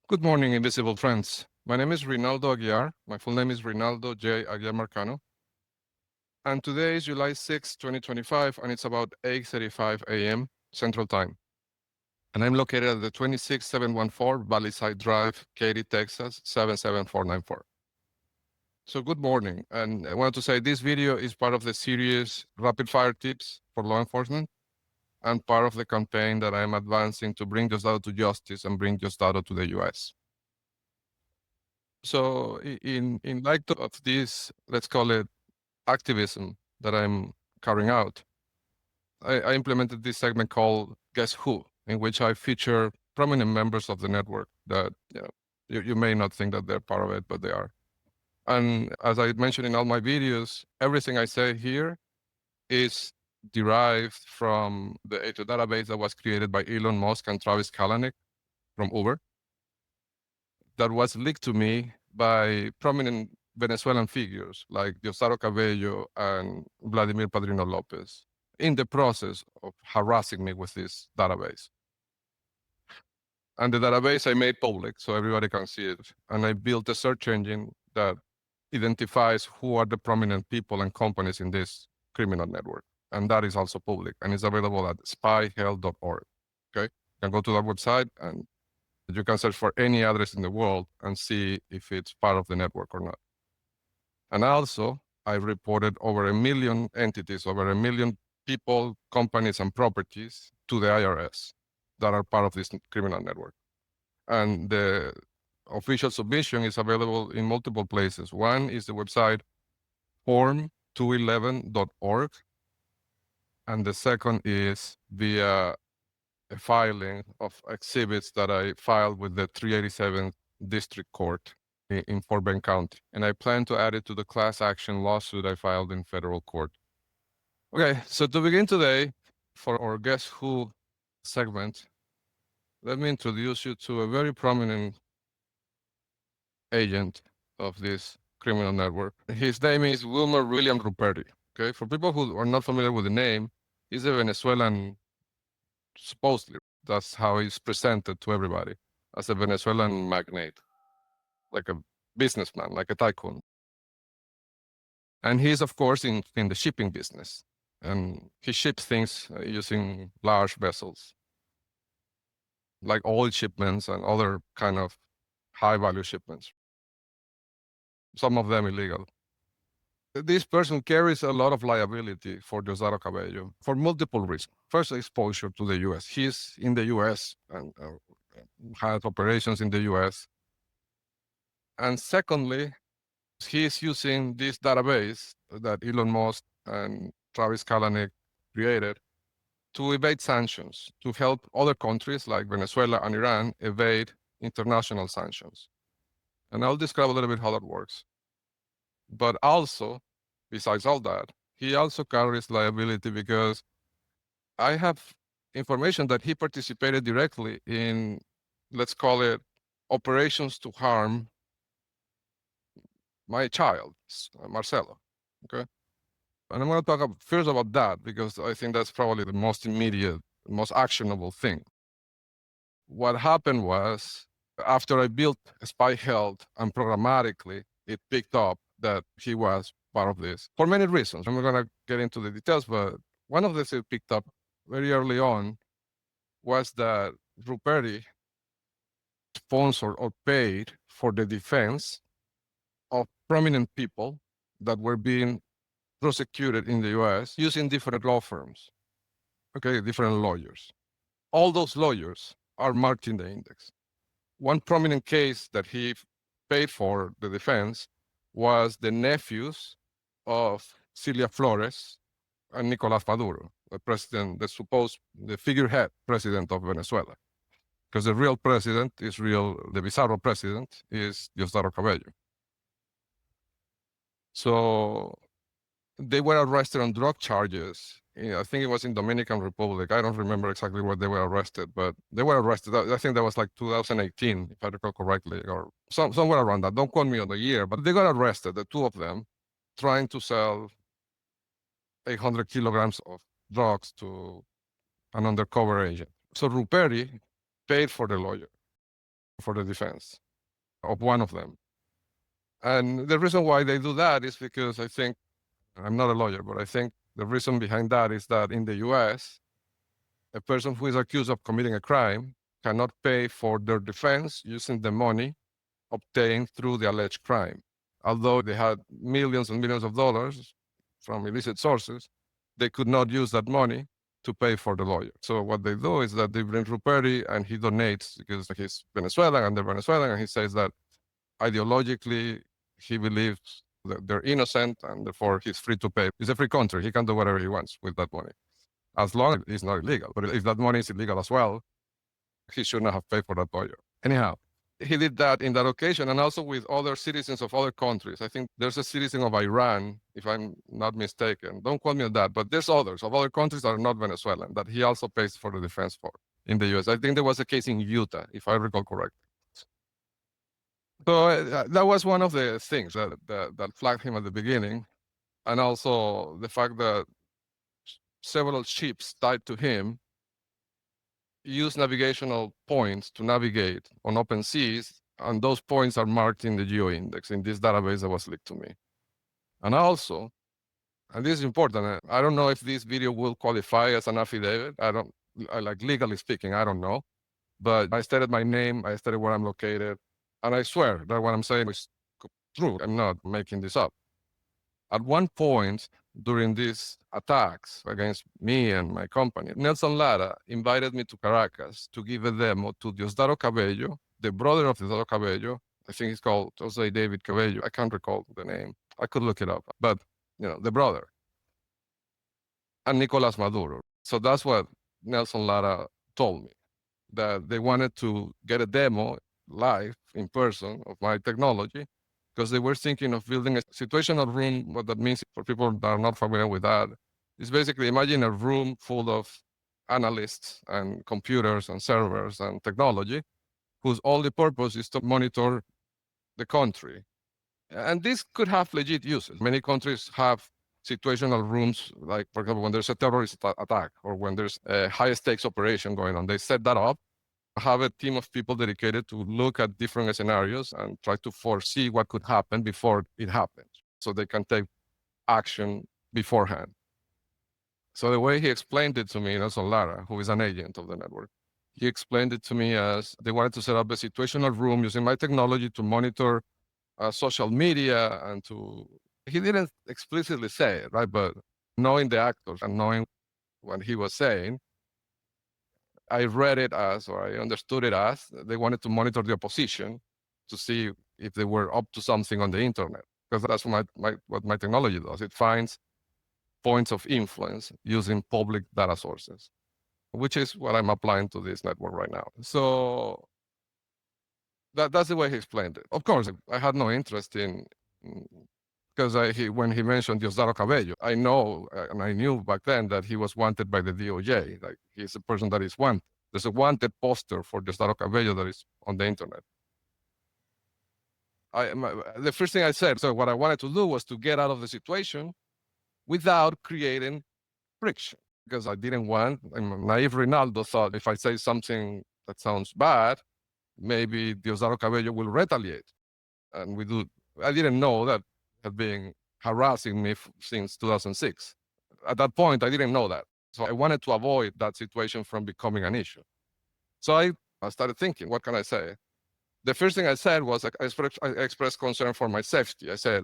Good morning, invisible friends. My name is Rinaldo Aguiar. My full name is Rinaldo J. Aguiar Marcano. And today is July 6, 2025, and it's about 8:35 a.m. Central Time. And I'm located at the 26714 Valleyside Drive, Katy, Texas, 77494. So good morning. And I wanted to say this video is part of the series Rapid Fire Tips for Law Enforcement and part of the campaign that I'm advancing to bring Diosdado to justice and bring Diosdado to the US. So in light of this, let's call it activism that I'm carrying out, I implemented this segment called Guess Who, in which I feature prominent members of the network that you may not think that they're part of it, but they are. And as I mentioned in all my videos, everything I say here is derived from the A2 database that was created by Elon Musk and Travis Kalanick from Uber, that was leaked to me by prominent Venezuelan figures like Diosdado Cabello and Vladimir Padrino Lopez in the process of harassing me with this database. And the database I made public so everybody can see it. And I built a search engine that identifies who are the prominent people and companies in this criminal network. And that is also public and it's available at XisList.org. Okay, you can go to that website and you can search for any address in the world and see if it's part of the network or not. And also, I reported over 1 million entities, over 1 million people, companies, and properties to the IRS that are part of this criminal network. And the official submission is available in multiple places. One is the website form211.org, and the second is via a filing of exhibits that I filed with the 387th District Court in Fort Bend County. And I plan to add it to the class action lawsuit I filed in federal court. Okay, so to begin today, for our Guess Who segment, let me introduce you to a very prominent agent of this criminal network. His name is Wilmer Ruperti. Okay, for people who are not familiar with the name, he's a Venezuelan, supposedly, that's how he's presented to everybody, as a Venezuelan magnate, like a businessman, like a tycoon. And he's, of course, in the shipping business. And he ships things using large vessels, like oil shipments and other kind of high-value shipments, some of them illegal. This person carries a lot of liability for Diosdado Cabello for multiple reasons. First, exposure to the U.S. He's in the U.S. and had operations in the U.S. And secondly, he's using this database that Elon Musk and Travis Kalanick created to evade sanctions, to help other countries like Venezuela and Iran evade international sanctions. And I'll describe a little bit how that works. But also, besides all that, he also carries liability because I have information that he participated directly in, let's call it, operations to harm my child, Marcelo. Okay. And I'm going to talk first about that because I think that's probably the most immediate, most actionable thing. What happened was, after I built Spy Health and programmatically, it picked up that he was part of this for many reasons. I'm not going to get into the details, but one of the things it picked up very early on was that Ruperti sponsored or paid for the defense of prominent people that were being prosecuted in the US using different law firms, okay, different lawyers. All those lawyers are marked in the index. One prominent case that he paid for the defense was the nephews of Celia Flores and Nicolas Maduro, the president, the figurehead president of Venezuela. Because the real president is the bizarro president is Diosdado Cabello. So they were arrested on drug charges. I think it was in Dominican Republic. I don't remember exactly where they were arrested, but they were arrested. I think that was like 2018, if I recall correctly, or somewhere around that. Don't quote me on the year, but they got arrested, the two of them, trying to sell 800 kilograms of drugs to an undercover agent. So Ruperti paid for the lawyer. for the defense of one of them. And the reason why they do that is because I think, I'm not a lawyer, but I think the reason behind that is that in the US, a person who is accused of committing a crime cannot pay for their defense using the money obtained through the alleged crime. Although they had millions and millions of dollars from illicit sources, they could not use that money to pay for the lawyer. So what they do is that they bring Ruperti and he donates because he's Venezuelan and they're Venezuelan, and he says that ideologically he believes that they're innocent and therefore he's free to pay. It's a free country. He can do whatever he wants with that money, as long as it's not illegal. But if that money is illegal as well, he should not have paid for that lawyer. Anyhow, he did that in that occasion and also with other citizens of other countries. I think there's a citizen of Iran, if I'm not mistaken. Don't quote me on that, but there's others of other countries that are not Venezuelan that he also pays for the defense for in the US. I think there was a case in Utah, if I recall correctly. So that was one of the things that flagged him at the beginning. And also the fact that several ships tied to him use navigational points to navigate on open seas, and those points are marked in the GeoIndex in this database that was leaked to me. And also, and this is important, I don't know if this video will qualify as an affidavit. Like legally speaking, I don't know. But I stated my name, I stated where I'm located, and I swear that what I'm saying is true. I'm not making this up. At one point during these attacks against me and my company, Nelson Lara invited me to Caracas to give a demo to Diosdado Cabello, the brother of Diosdado Cabello. I think he's called Jose David Cabello. I can't recall the name. I could look it up, but the brother. And Nicolas Maduro. So that's what Nelson Lara told me, that they wanted to get a demo live in person of my technology because they were thinking of building a situational room. What that means for people that are not familiar with that is basically imagine a room full of analysts and computers and servers and technology whose only purpose is to monitor the country. And this could have legit uses. Many countries have situational rooms, like, for example, when there's a terrorist attack or when there's a high stakes operation going on, they set that up, have a team of people dedicated to look at different scenarios and try to foresee what could happen before it happens, so they can take action beforehand. So the way he explained it to me, Nelson Lara, who is an agent of the network, he explained it to me as they wanted to set up a situational room using my technology to monitor social media and he didn't explicitly say it, right? But knowing the actors and knowing what he was saying, I read it as, or I understood it as, they wanted to monitor the opposition to see if they were up to something on the internet. Because that's what my technology does. It finds points of influence using public data sources, which is what I'm applying to this network right now. So that's the way he explained it. Of course, I had no interest in, because when he mentioned Diosdado Cabello, I know, and I knew back then that he was wanted by the DOJ. Like, he's a person that is wanted. There's a wanted poster for Diosdado Cabello that is on the internet. The first thing I said, so what I wanted to do was to get out of the situation without creating friction, because I didn't want, naive Rinaldo thought if I say something that sounds bad, maybe Diosdado Cabello will retaliate. And I didn't know that had been harassing me since 2006. At that point, I didn't know that. So I wanted to avoid that situation from becoming an issue. So I started thinking, what can I say? The first thing I said was I expressed concern for my safety. I said,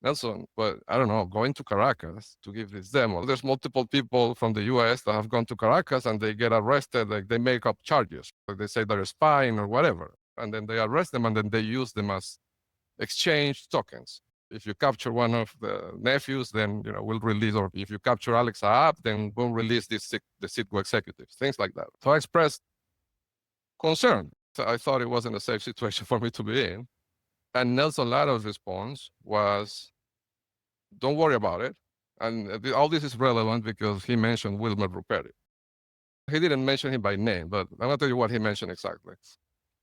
Nelson, but I don't know, going to Caracas to give this demo. There's multiple people from the US that have gone to Caracas and they get arrested, like they make up charges. Like they say they're spying or whatever. And then they arrest them and then they use them as exchange tokens. If you capture one of the nephews, then we'll release, or if you capture Alex Saab, then we'll release the Citgo executives, things like that. So I expressed concern. So I thought it wasn't a safe situation for me to be in. And Nelson Lara's response was, don't worry about it. And all this is relevant because he mentioned Wilmer Ruperti. He didn't mention him by name, but I'm going to tell you what he mentioned exactly.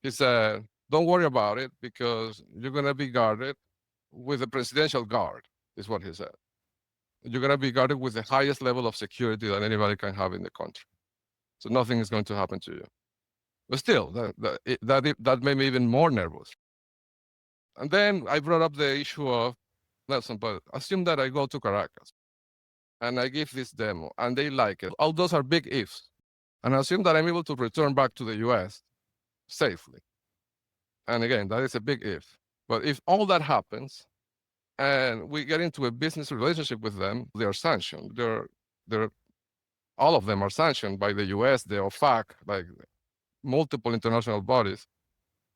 He said, don't worry about it because you're going to be guarded with a presidential guard, is what he said. You're going to be guarded with the highest level of security that anybody can have in the country. So nothing is going to happen to you. But still, that made me even more nervous. And then I brought up the issue of, Nelson, but assume that I go to Caracas and I give this demo and they like it. All those are big ifs. And assume that I'm able to return back to the US safely. And again, that is a big if. But if all that happens and we get into a business relationship with them, they are sanctioned. They're all of them are sanctioned by the US, the OFAC, like multiple international bodies.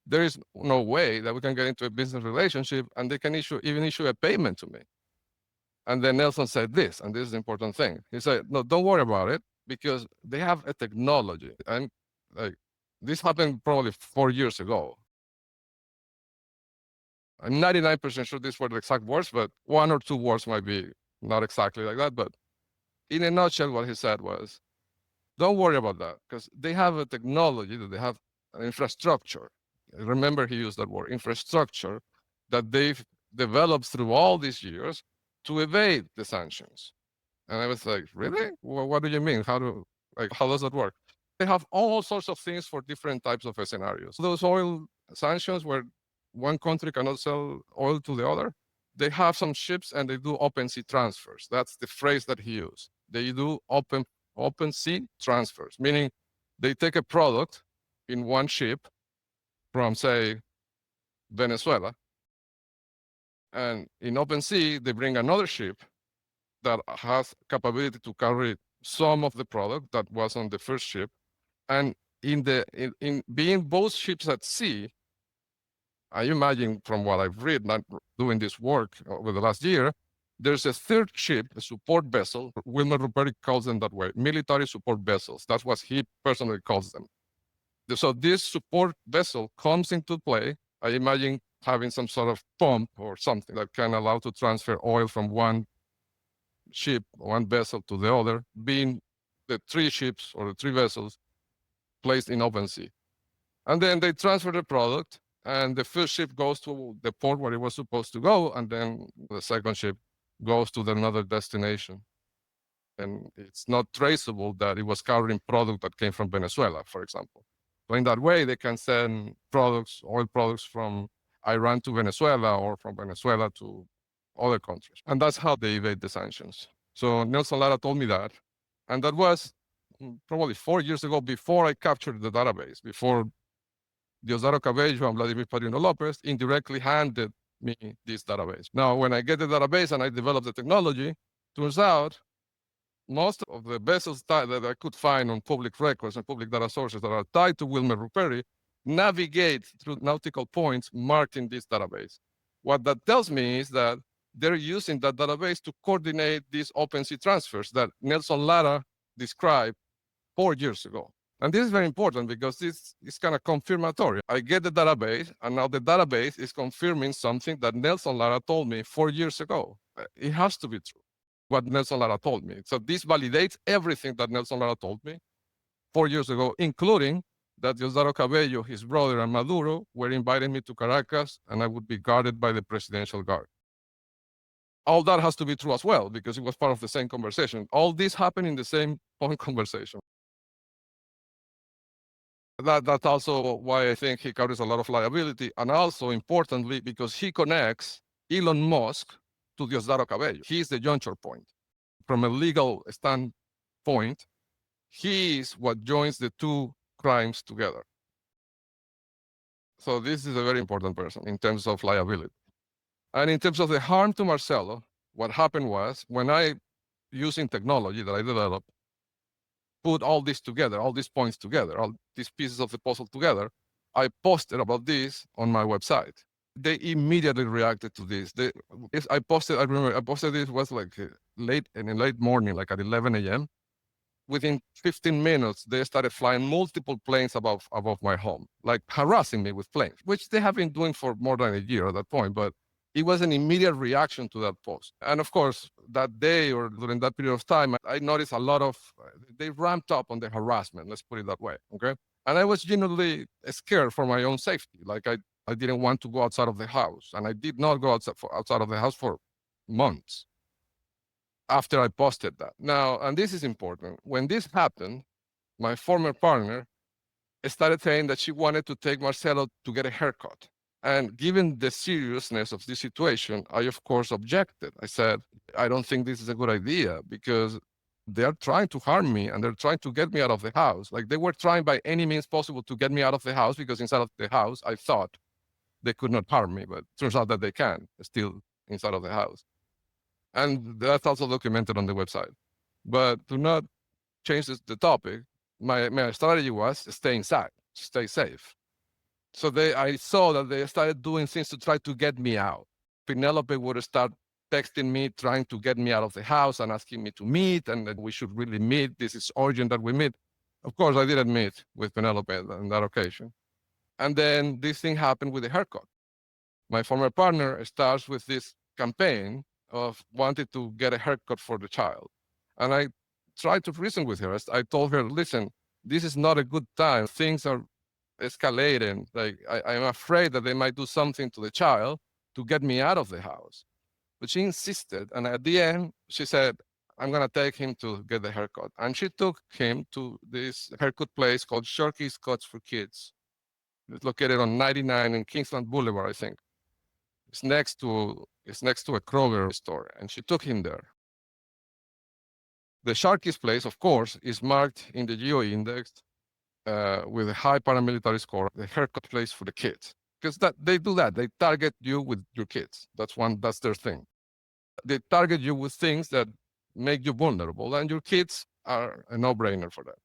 There is no way that we can get into a business relationship and they can even issue a payment to me. And then Nelson said this, and this is the important thing. He said, no, don't worry about it because they have a technology. And like this happened probably 4 years ago. I'm 99% sure these were the exact words, but 1 or 2 words might be not exactly like that. But in a nutshell, what he said was, don't worry about that because they have a technology, that they have an infrastructure. Remember, he used that word, infrastructure, that they've developed through all these years to evade the sanctions. And I was like, really? Well, what do you mean? How does that work? They have all sorts of things for different types of scenarios. Those oil sanctions where one country cannot sell oil to the other, they have some ships and they do open sea transfers. That's the phrase that he used. They do open sea transfers, meaning they take a product in one ship from, say, Venezuela, and in open sea, they bring another ship that has capability to carry some of the product that was on the first ship. And in being both ships at sea, I imagine from what I've read, not doing this work over the last year, there's a third ship, a support vessel. Wilmer Ruperti calls them that way, military support vessels. That's what he personally calls them. So this support vessel comes into play. I imagine having some sort of pump or something that can allow to transfer oil from one ship, one vessel to the other, being the 3 ships or the 3 vessels placed in open sea. And then they transfer the product, and the first ship goes to the port where it was supposed to go, and then the second ship goes to another destination. And it's not traceable that it was carrying product that came from Venezuela, for example. So in that way, they can send products, oil products from Iran to Venezuela or from Venezuela to other countries. And that's how they evade the sanctions. So Nelson Lara told me that. And that was probably 4 years ago, before I captured the database, before Diosdado Cabello and Vladimir Padrino Lopez indirectly handed me this database. Now, when I get the database and I develop the technology, turns out most of the vessels that I could find on public records and public data sources that are tied to Wilmer Ruperti navigate through nautical points marked in this database. What that tells me is that they're using that database to coordinate these open sea transfers that Nelson Lara described 4 years ago. And this is very important because this is kind of confirmatory. I get the database, and now the database is confirming something that Nelson Lara told me 4 years ago. It has to be true, what Nelson Lara told me. So this validates everything that Nelson Lara told me 4 years ago, including that Diosdado Cabello, his brother, and Maduro were inviting me to Caracas, and I would be guarded by the Presidential Guard. All that has to be true as well, because it was part of the same conversation. All this happened in the same phone conversation. That's also why I think he carries a lot of liability, and also importantly, because he connects Elon Musk to Diosdado Cabello. He's the juncture point. From a legal standpoint, he is what joins the 2 crimes together. So this is a very important person in terms of liability. And in terms of the harm to Marcelo, what happened was, when I, using technology that I developed, put all this together, all these points together, all these pieces of the puzzle together, I posted about this on my website. They immediately reacted to this. I remember I posted this was like late morning, like at 11 a.m. Within 15 minutes, they started flying multiple planes above my home, like harassing me with planes, which they have been doing for more than a year at that point. But it was an immediate reaction to that post. And of course, that day or during that period of time, I noticed a lot of, they ramped up on the harassment, let's put it that way, okay? And I was genuinely scared for my own safety. Like I didn't want to go outside of the house. And I did not go outside of the house for months after I posted that. Now, and this is important, when this happened, my former partner started saying that she wanted to take Marcelo to get a haircut. And given the seriousness of this situation, I, of course, objected. I said, I don't think this is a good idea because they are trying to harm me and they're trying to get me out of the house. Like they were trying by any means possible to get me out of the house because inside of the house, I thought they could not harm me, but it turns out that they can still inside of the house. And that's also documented on the website. But to not change the topic, my strategy was stay inside, stay safe. So I saw that they started doing things to try to get me out. Penelope would start texting me, trying to get me out of the house and asking me to meet, and that we should really meet. This is urgent that we meet. Of course, I didn't meet with Penelope on that occasion. And then this thing happened with the haircut. My former partner starts with this campaign of wanting to get a haircut for the child. And I tried to reason with her. I told her, listen, this is not a good time. Things are escalating. Like I'm afraid that they might do something to the child to get me out of the house. But she insisted. And at the end, she said, I'm going to take him to get the haircut. And she took him to this haircut place called Sharky's Cuts for Kids. It's located on 99 in Kingsland Boulevard, I think. It's next to a Kroger store. And she took him there. The Sharky's place, of course, is marked in the GEO index with a high paramilitary score, the haircut place for the kids. Because they do that. They target you with your kids. That's their thing. They target you with things that make you vulnerable, and your kids are a no-brainer for that.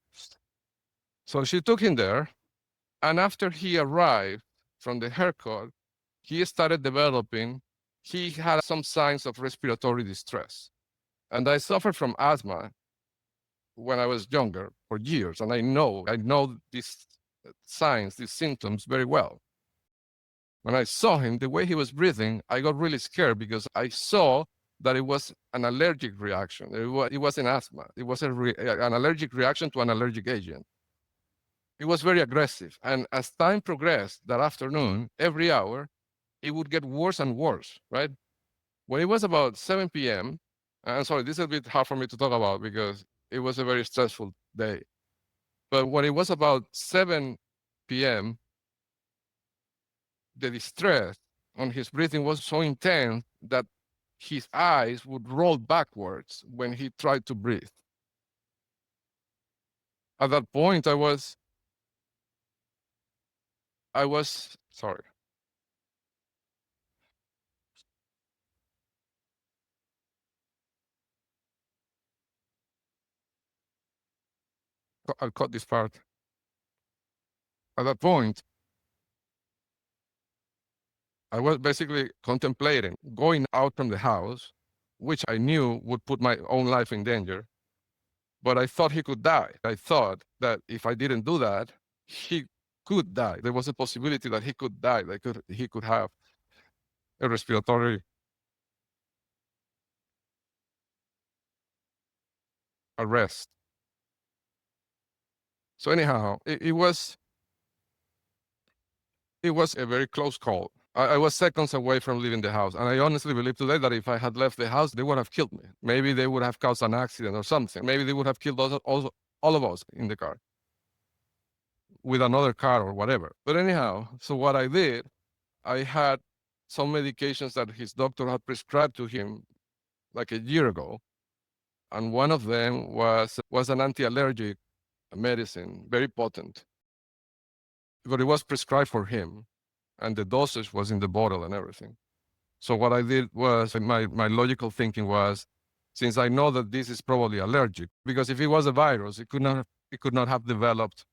So she took him there, and after he arrived from the haircut, he started developing, he had some signs of respiratory distress. And I suffered from asthma when I was younger for years, and I know these signs, these symptoms very well. When I saw him, the way he was breathing, I got really scared because I saw that it was an allergic reaction. It wasn't asthma. It was an allergic reaction to an allergic agent. It was very aggressive. And as time progressed that afternoon, every hour, it would get worse and worse, right? When it was about 7 p.m., I'm sorry, this is a bit hard for me to talk about because it was a very stressful day. But when it was about 7 p.m., the distress on his breathing was so intense that his eyes would roll backwards when he tried to breathe. At that point, I was sorry. I'll cut this part. At that point, I was basically contemplating going out from the house, which I knew would put my own life in danger. But I thought he could die. I thought that if I didn't do that, he could die. There was a possibility that he could die. He could have a respiratory arrest. So anyhow, it was a very close call. I was seconds away from leaving the house. And I honestly believe today that if I had left the house, they would have killed me. Maybe they would have caused an accident or something. Maybe they would have killed all of us in the car with another car or whatever. But anyhow, so what I did, I had some medications that his doctor had prescribed to him like a year ago. And one of them was an anti-allergic medicine, very potent. But it was prescribed for him, and the dosage was in the bottle and everything. So what I did was, my logical thinking was, since I know that this is probably allergic, because if it was a virus, it could not have developed,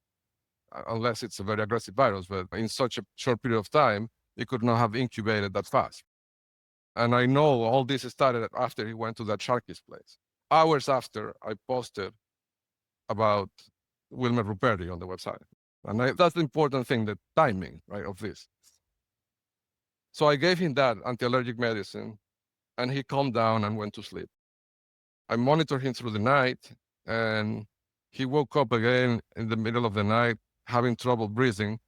unless it's a very aggressive virus, but in such a short period of time, it could not have incubated that fast. And I know all this started after he went to that Sharky's place. Hours after, I posted about Wilmer Ruperti on the website. And that's the important thing, the timing, right, of this. So I gave him that anti-allergic medicine, and he calmed down and went to sleep. I monitored him through the night, and he woke up again in the middle of the night, having trouble breathing.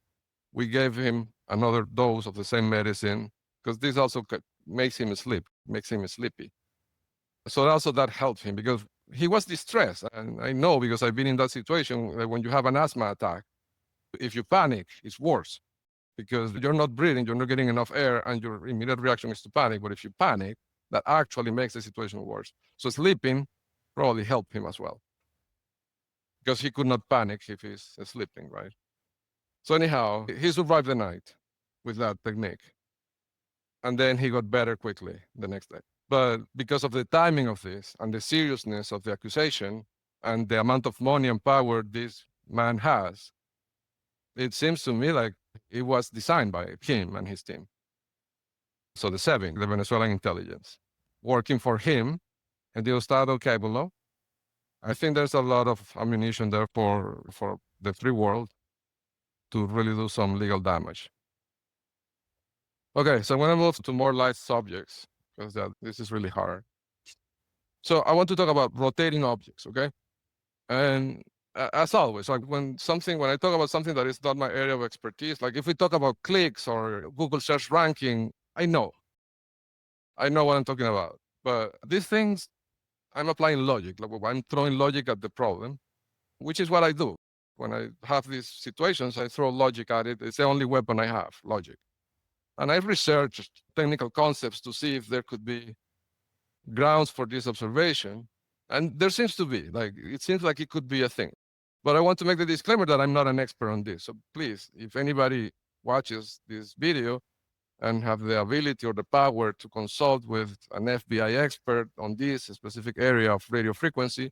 We gave him another dose of the same medicine, because this also makes him sleepy. So also that helped him, because he was distressed. And I know, because I've been in that situation, when you have an asthma attack, If you panic, it's worse because you're not breathing, you're not getting enough air, and your immediate reaction is to panic. But if you panic, that actually makes the situation worse. So sleeping probably helped him as well because he could not panic if he's sleeping, right? So anyhow, he survived the night with that technique. And then he got better quickly the next day. But because of the timing of this and the seriousness of the accusation and the amount of money and power this man has, it seems to me like it was designed by him and his team. So the SEBIN, the Venezuelan intelligence, working for him and the Estado Cable. I think there's a lot of ammunition there for the free world to really do some legal damage. Okay, so I'm gonna move to more light subjects because this is really hard. So I want to talk about rotating objects, okay? And as always, like when I talk about something that is not my area of expertise, like if we talk about clicks or Google search ranking, I know what I'm talking about. But these things, I'm applying logic. Like I'm throwing logic at the problem, which is what I do. When I have these situations, I throw logic at it. It's the only weapon I have, logic. And I've researched technical concepts to see if there could be grounds for this observation. And there seems to be, like, it seems like it could be a thing. But I want to make the disclaimer that I'm not an expert on this. So please, if anybody watches this video and have the ability or the power to consult with an FBI expert on this specific area of radio frequency,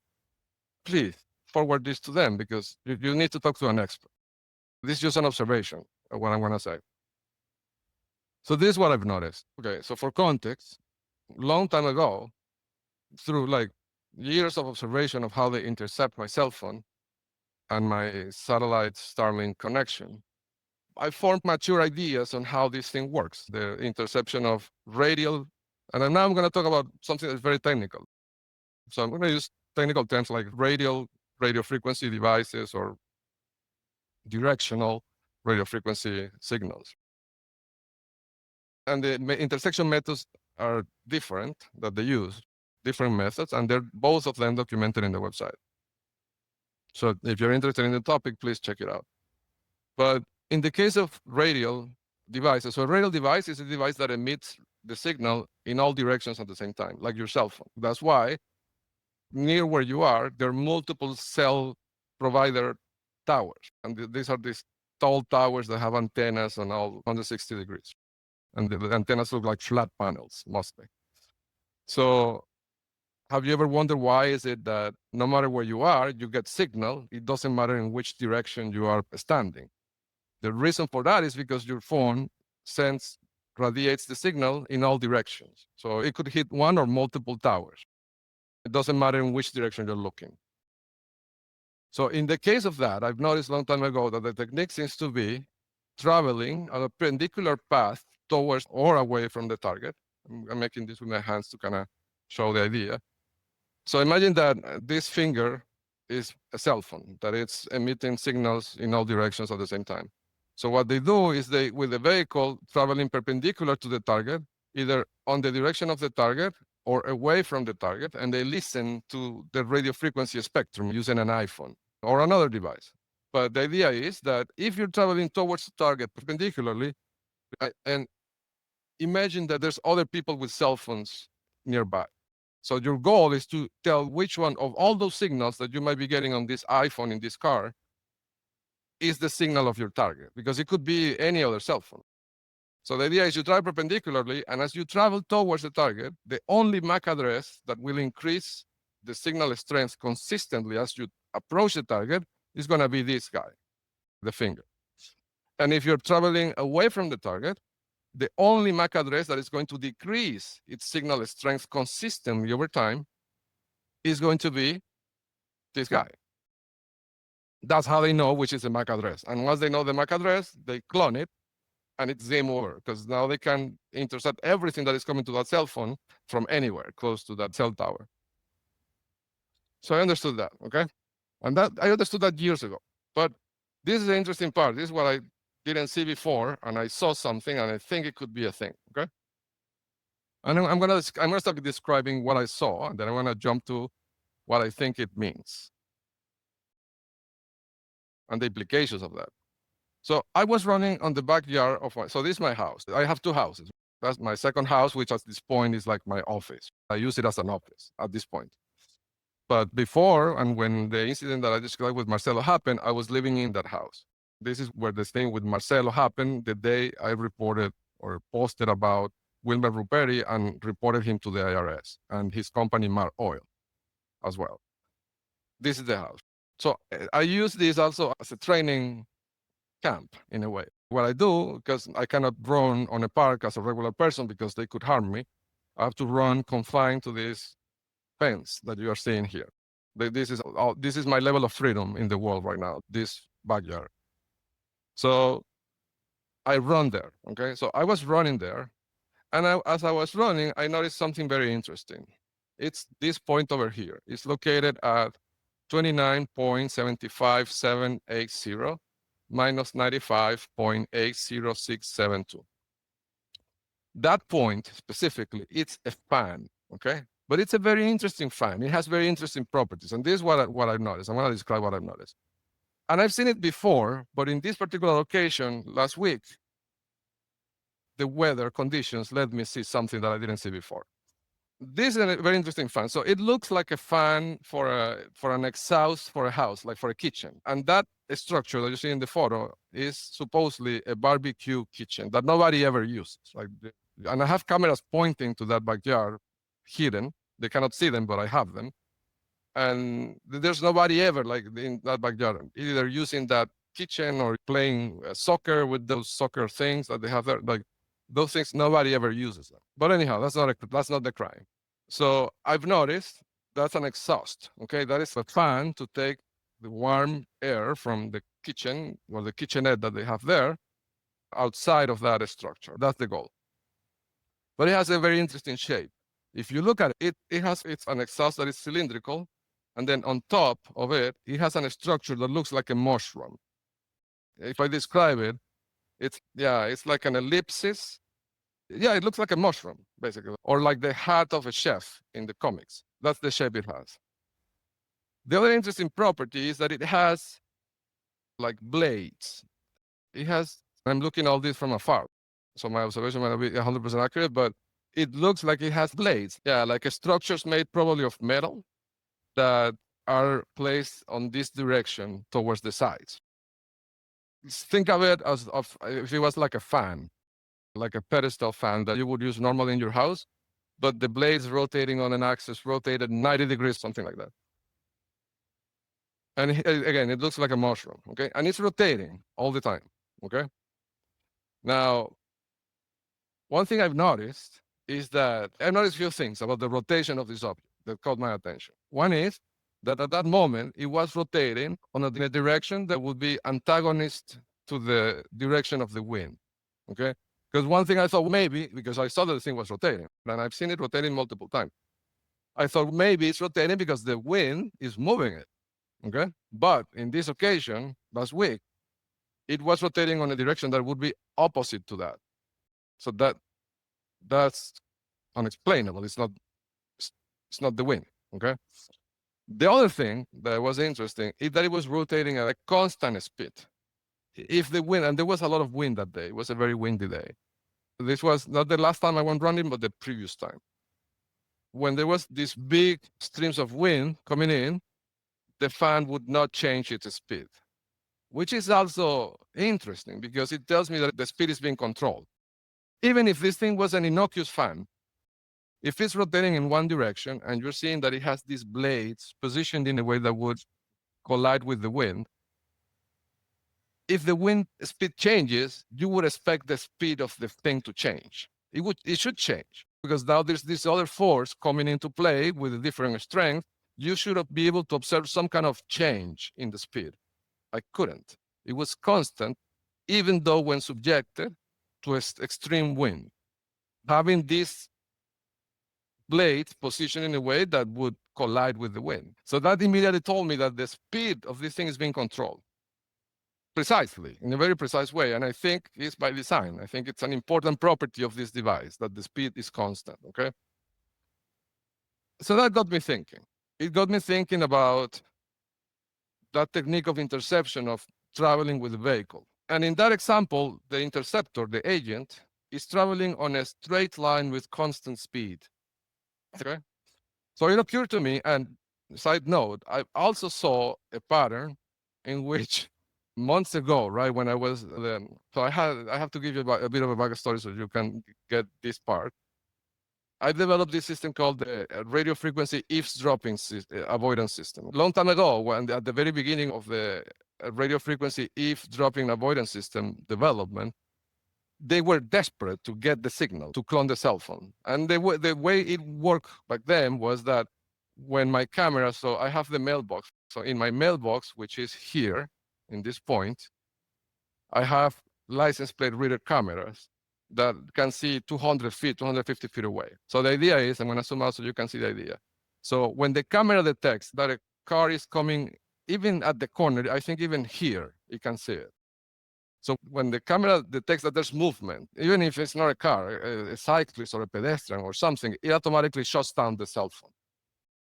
please forward this to them because you need to talk to an expert. This is just an observation of what I'm going to say. So this is what I've noticed. Okay, so for context, long time ago, through like years of observation of how they intercept my cell phone and my satellite Starlink connection, I formed mature ideas on how this thing works, the interception of radial. And now I'm going to talk about something that's very technical. So I'm going to use technical terms like radio frequency devices or directional radio frequency signals. And the intersection methods are different that they use, different methods, and they're both of them documented in the website. So if you're interested in the topic, please check it out. But in the case of radial devices, so a radial device is a device that emits the signal in all directions at the same time, like your cell phone. That's why near where you are, there are multiple cell provider towers. And these are these tall towers that have antennas on all 160 degrees. And the antennas look like flat panels, mostly. So have you ever wondered why is it that no matter where you are, you get signal? It doesn't matter in which direction you are standing. The reason for that is because your phone radiates the signal in all directions. So it could hit one or multiple towers. It doesn't matter in which direction you're looking. So in the case of that, I've noticed a long time ago that the technique seems to be traveling on a perpendicular path towards or away from the target. I'm making this with my hands to kind of show the idea. So imagine that this finger is a cell phone, that it's emitting signals in all directions at the same time. So what they do is they, with the vehicle traveling perpendicular to the target, either on the direction of the target or away from the target, and they listen to the radio frequency spectrum using an iPhone or another device. But the idea is that if you're traveling towards the target perpendicularly, and imagine that there's other people with cell phones nearby. So your goal is to tell which one of all those signals that you might be getting on this iPhone in this car is the signal of your target, because it could be any other cell phone. So the idea is you drive perpendicularly, and as you travel towards the target, the only MAC address that will increase the signal strength consistently as you approach the target is going to be this guy, the finger. And if you're traveling away from the target, the only MAC address that is going to decrease its signal strength consistently over time is going to be this guy. That's how they know which is the MAC address. And once they know the MAC address, they clone it, and it's game over, because now they can intercept everything that is coming to that cell phone from anywhere close to that cell tower. So I understood that, okay? And that I understood that years ago. But this is the interesting part. This is what I didn't see before, and I saw something, and I think it could be a thing, okay? And I'm gonna start describing what I saw, and then I'm gonna jump to what I think it means and the implications of that. So I was running on the backyard of so this is my house. I have two houses. That's my second house, which at this point is like my office. I use it as an office at this point. But before, and when the incident that I described with Marcelo happened, I was living in that house. This is where the thing with Marcelo happened the day I reported or posted about Wilmer Ruperti and reported him to the IRS and his company, Mar Oil, as well. This is the house. So I use this also as a training camp in a way. What I do, because I cannot run on a park as a regular person because they could harm me, I have to run confined to this fence that you are seeing here. This is my level of freedom in the world right now, this backyard. So I run there, okay? So I was running there, and as I was running, I noticed something very interesting. It's this point over here. It's located at 29.75780 minus 95.80672. That point specifically, it's a fan, okay? But it's a very interesting fan. It has very interesting properties. And this is what I've noticed. I'm going to describe what I've noticed. And I've seen it before, but in this particular location last week, the weather conditions let me see something that I didn't see before. This is a very interesting fan. So it looks like a fan for an exhaust for a house, like for a kitchen. And that structure that you see in the photo is supposedly a barbecue kitchen that nobody ever uses. And I have cameras pointing to that backyard, hidden. They cannot see them, but I have them. And there's nobody ever like in that backyard, either using that kitchen or playing soccer with those soccer things that they have there. Like those things, nobody ever uses them. But anyhow, that's not the crime. So I've noticed that's an exhaust. Okay, that is a fan to take the warm air from the kitchen or the kitchenette that they have there outside of that structure. That's the goal. But it has a very interesting shape. If you look at it, it's an exhaust that is cylindrical, and then on top of it, it has a structure that looks like a mushroom. If I describe it, it's like an ellipsis. Yeah, it looks like a mushroom, basically, or like the hat of a chef in the comics. That's the shape it has. The other interesting property is that it has like blades. I'm looking at all this from afar, so my observation might not be 100% accurate, but it looks like it has blades. Yeah, like structures made probably of metal that are placed on this direction towards the sides. Think of it as if it was like a fan, like a pedestal fan that you would use normally in your house, but the blades rotating on an axis, rotated 90 degrees, something like that. And again, it looks like a mushroom, okay? And it's rotating all the time, okay? Now, one thing I've noticed is that I've noticed a few things about the rotation of this object that caught my attention. One is that at that moment, it was rotating in a direction that would be antagonist to the direction of the wind, okay? Because one thing I thought maybe, because I saw that the thing was rotating, and I've seen it rotating multiple times, I thought maybe it's rotating because the wind is moving it, okay? But in this occasion, last week, it was rotating on a direction that would be opposite to that. So that's unexplainable. It's not the wind, okay? The other thing that was interesting is that it was rotating at a constant speed. If the wind, and there was a lot of wind that day, it was a very windy day. This was not the last time I went running, but the previous time. When there was these big streams of wind coming in, the fan would not change its speed, which is also interesting because it tells me that the speed is being controlled. Even if this thing was an innocuous fan, if it's rotating in one direction and you're seeing that it has these blades positioned in a way that would collide with the wind, if the wind speed changes, you would expect the speed of the thing to change. It should change because now there's this other force coming into play with a different strength. You should be able to observe some kind of change in the speed. I couldn't. It was constant, even though when subjected to extreme wind. Having this blade positioned in a way that would collide with the wind. So that immediately told me that the speed of this thing is being controlled precisely, in a very precise way. And I think it's by design. I think it's an important property of this device that the speed is constant, okay? So that got me thinking. It got me thinking about that technique of interception of traveling with a vehicle. And in that example, the interceptor, the agent, is traveling on a straight line with constant speed. Okay? So it occurred to me, and side note, I also saw a pattern in which months ago, right, when I was so I have to give you a bit of a backstory so you can get this part. I developed this system called the radio frequency eavesdropping avoidance system. A long time ago, when at the very beginning of the radio frequency eavesdropping avoidance system development, they were desperate to get the signal to clone the cell phone. And the way it worked back then was that when my camera, so I have the mailbox. So in my mailbox, which is here in this point, I have license plate reader cameras that can see 200 feet, 250 feet away. So the idea is, I'm going to zoom out so you can see the idea. So when the camera detects that a car is coming, even at the corner, I think even here, you can see it. So when the camera detects that there's movement, even if it's not a car, a cyclist or a pedestrian or something, it automatically shuts down the cell phone,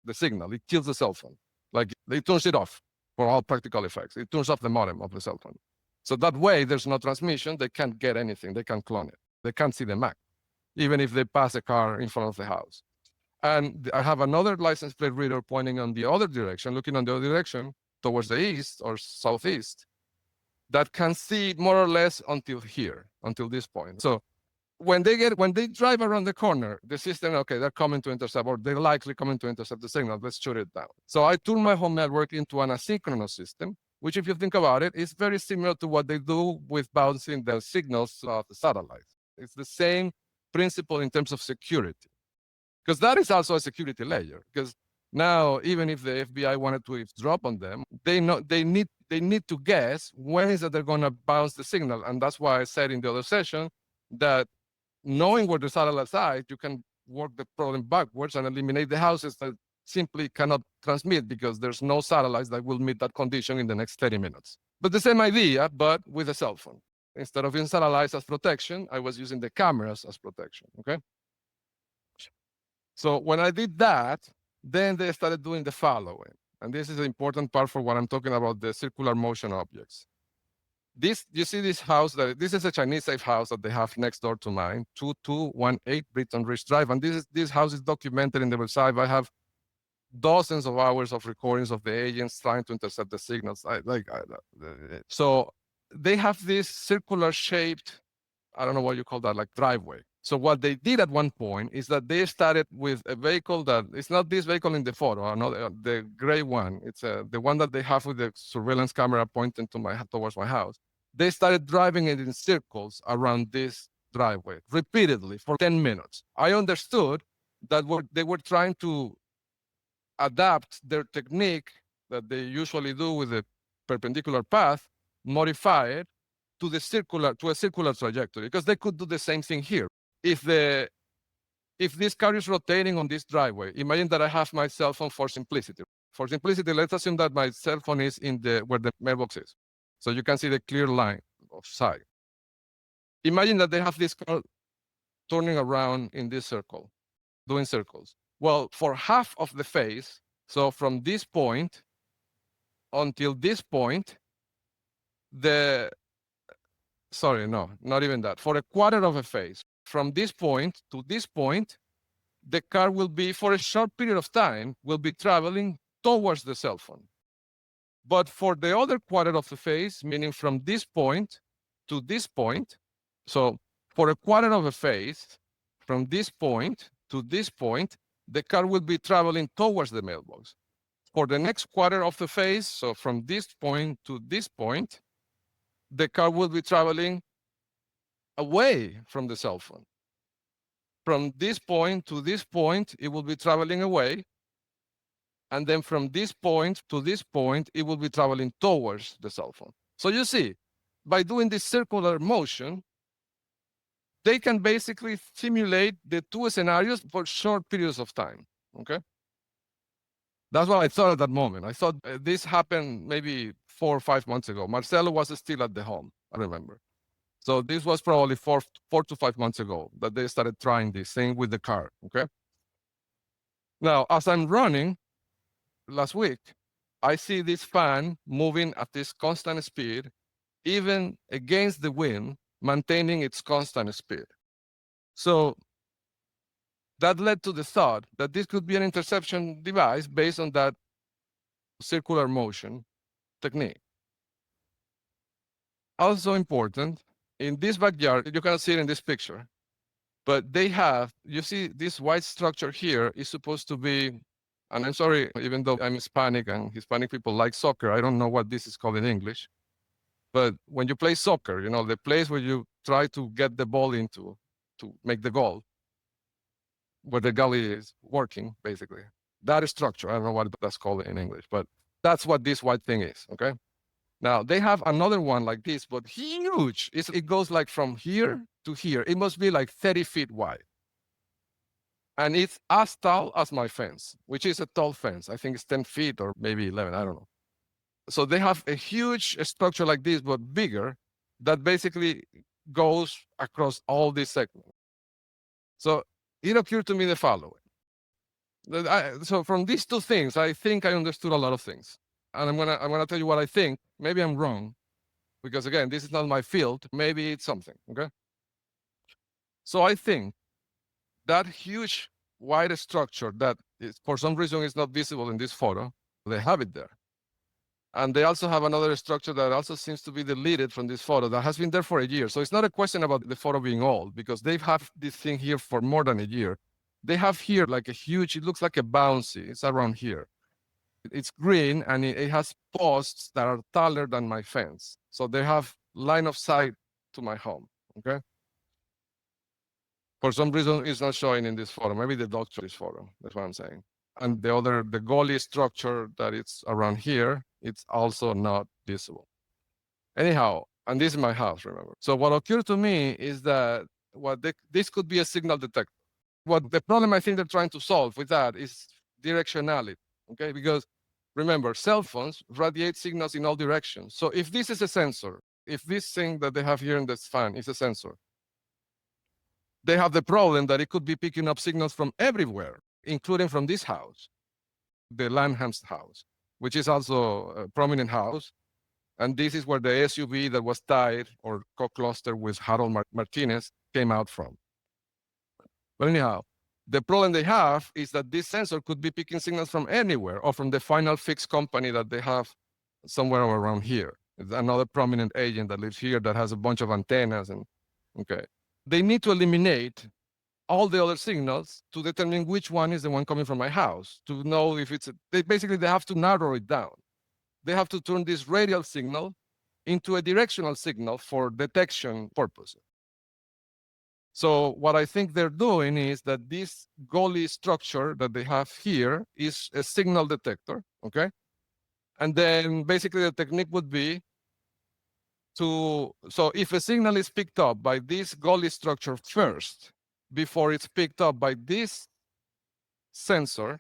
the signal. It kills the cell phone. Like it turns it off for all practical effects. It turns off the modem of the cell phone. So that way, there's no transmission. They can't get anything. They can't clone it. They can't see the map, even if they pass a car in front of the house. And I have another license plate reader pointing on the other direction, looking on the other direction towards the east or southeast, that can see more or less until here, until this point. So when they drive around the corner, the system, okay, they're coming to intercept, or they're likely coming to intercept the signal. Let's shoot it down. So I turn my home network into an asynchronous system, which, if you think about it, is very similar to what they do with bouncing the signals of the satellites. It's the same principle in terms of security, because that is also a security layer. Because now, even if the FBI wanted to eavesdrop on them, they need to guess when is that they're going to bounce the signal. And that's why I said in the other session that knowing where the satellites are, you can work the problem backwards and eliminate the houses that simply cannot transmit because there's no satellites that will meet that condition in the next 30 minutes. But the same idea, but with a cell phone. Instead of using satellites as protection, I was using the cameras as protection, okay? So when I did that, then they started doing the following. And this is the important part for what I'm talking about, the circular motion objects. This, you see this house, this is a Chinese safe house that they have next door to mine, 2218 Britton Ridge Drive. And this house is documented in the website. I have dozens of hours of recordings of the agents trying to intercept the signals. So they have this circular shaped, I don't know what you call that, like driveway. So what they did at one point is that they started with a vehicle that it's not this vehicle in the photo, the gray one. It's the one that they have with the surveillance camera pointing towards my house. They started driving it in circles around this driveway repeatedly for 10 minutes. I understood that they were trying to adapt their technique that they usually do with a perpendicular path, modify it to a circular trajectory, because they could do the same thing here. If this car is rotating on this driveway, imagine that I have my cell phone for simplicity. For simplicity, let's assume that my cell phone is where the mailbox is. So you can see the clear line of sight. Imagine that they have this car turning around in this circle, doing circles. Well, for half of the phase, so from this point until this point, sorry, no, not even that. For a quarter of a phase, from this point to this point, the car will be, for a short period of time, will be traveling towards the cell phone. But for the other quarter of the phase, meaning from this point to this point, so for a quarter of a phase, from this point to this point, the car will be traveling towards the mailbox. For the next quarter of the phase, so from this point to this point, the car will be traveling away from the cell phone. From this point to this point, it will be traveling away. And then from this point to this point, it will be traveling towards the cell phone. So you see, by doing this circular motion, they can basically simulate the two scenarios for short periods of time, okay? That's what I thought at that moment. I thought this happened maybe 4 or 5 months ago. Marcelo was still at the home, I remember. So this was probably 4 to 5 months ago that they started trying this thing with the car, okay? Now, as I'm running last week, I see this fan moving at this constant speed even against the wind, maintaining its constant speed. So that led to the thought that this could be an interception device based on that circular motion technique. Also important, in this backyard, you cannot see it in this picture, but they have, you see this white structure here is supposed to be, and I'm sorry, even though I'm Hispanic and Hispanic people like soccer, I don't know what this is called in English, but when you play soccer, you know, the place where you try to get the ball into to make the goal, where the gully is working, basically. That is structure. I don't know what that's called in English, but that's what this white thing is, okay? Now, they have another one like this, but huge. It goes like from here to here. It must be like 30 feet wide. And it's as tall as my fence, which is a tall fence. I think it's 10 feet or maybe 11, I don't know. So they have a huge structure like this, but bigger, that basically goes across all these segments. So it occurred to me the following. So from these two things, I think I understood a lot of things. And I'm gonna tell you what I think. Maybe I'm wrong, because again, this is not my field. Maybe it's something, okay? So I think that huge wide structure that is, for some reason is not visible in this photo, they have it there. And they also have another structure that also seems to be deleted from this photo that has been there for a year. So it's not a question about the photo being old, because they have this thing here for more than a year. They have here like a huge, it looks like a bouncy, it's around here. It's green and it has posts that are taller than my fence. So they have line of sight to my home, okay? For some reason, it's not showing in this photo. Maybe the dog showed this photo, that's what I'm saying. And the gully structure that it's around here, it's also not visible. Anyhow, and this is my house, remember. So what occurred to me is that this could be a signal detector. What the problem I think they're trying to solve with that is directionality, okay? Because remember, cell phones radiate signals in all directions. So if this is a sensor, if this thing that they have here in this fan is a sensor, they have the problem that it could be picking up signals from everywhere, including from this house, the Lanham's house, which is also a prominent house. And this is where the SUV that was tied or co-clustered with Harold Martinez came out from. But anyhow, the problem they have is that this sensor could be picking signals from anywhere or from the Final Fix company that they have somewhere around here. It's another prominent agent that lives here that has a bunch of antennas and, okay. They need to eliminate all the other signals to determine which one is the one coming from my house, to know if it's, they have to narrow it down. They have to turn this radial signal into a directional signal for detection purposes. So what I think they're doing is that this gully structure that they have here is a signal detector, okay? And then basically the technique would be so if a signal is picked up by this gully structure first, before it's picked up by this sensor,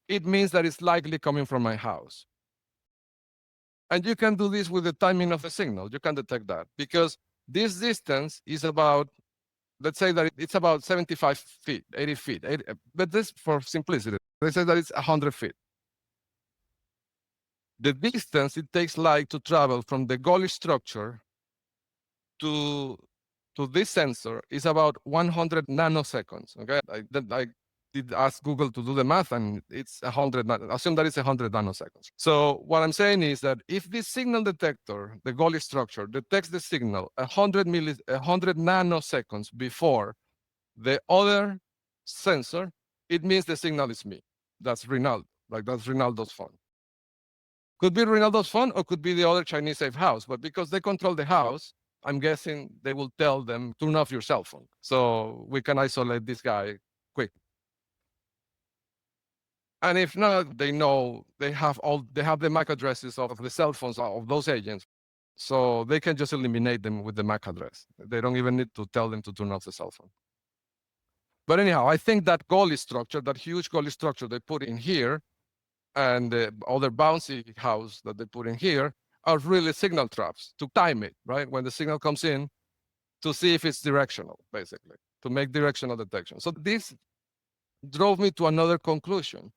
it means that it's likely coming from my house. And you can do this with the timing of the signal. You can detect that because this distance is about, let's say that it's about 75 feet, 80 feet, but this for simplicity, let's say that it's 100 feet. The distance it takes light to travel from the gully structure to this sensor is about 100 nanoseconds, okay? I did ask Google to do the math and it's 100, assume that it's 100 nanoseconds. So what I'm saying is that if this signal detector, the gully structure, detects the signal 100 nanoseconds before the other sensor, it means the signal is me. That's Rinaldo, like that's Rinaldo's phone. Could be Rinaldo's phone or could be the other Chinese safe house, but because they control the house, I'm guessing they will tell them, turn off your cell phone. So we can isolate this guy quick. And if not, they know they have the MAC addresses of the cell phones of those agents. So they can just eliminate them with the MAC address. They don't even need to tell them to turn off the cell phone. But anyhow, I think that gully structure, that huge gully structure they put in here, and the other bouncy house that they put in here are really signal traps to time it, right? When the signal comes in, to see if it's directional, basically, to make directional detection. So this drove me to another conclusion,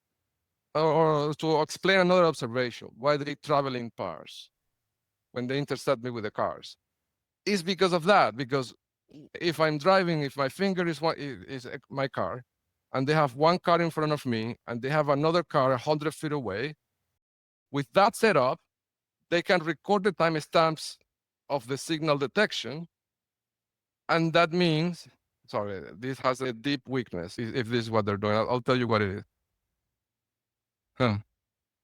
or to explain another observation. Why they travel in pairs? when they intercept me with the cars. It's because of that, because if I'm driving, if my finger is my car, and they have one car in front of me, and they have another car 100 feet away, with that setup, they can record the timestamps of the signal detection, and that means, sorry, this has a deep weakness, if this is what they're doing. I'll tell you what it is. Huh.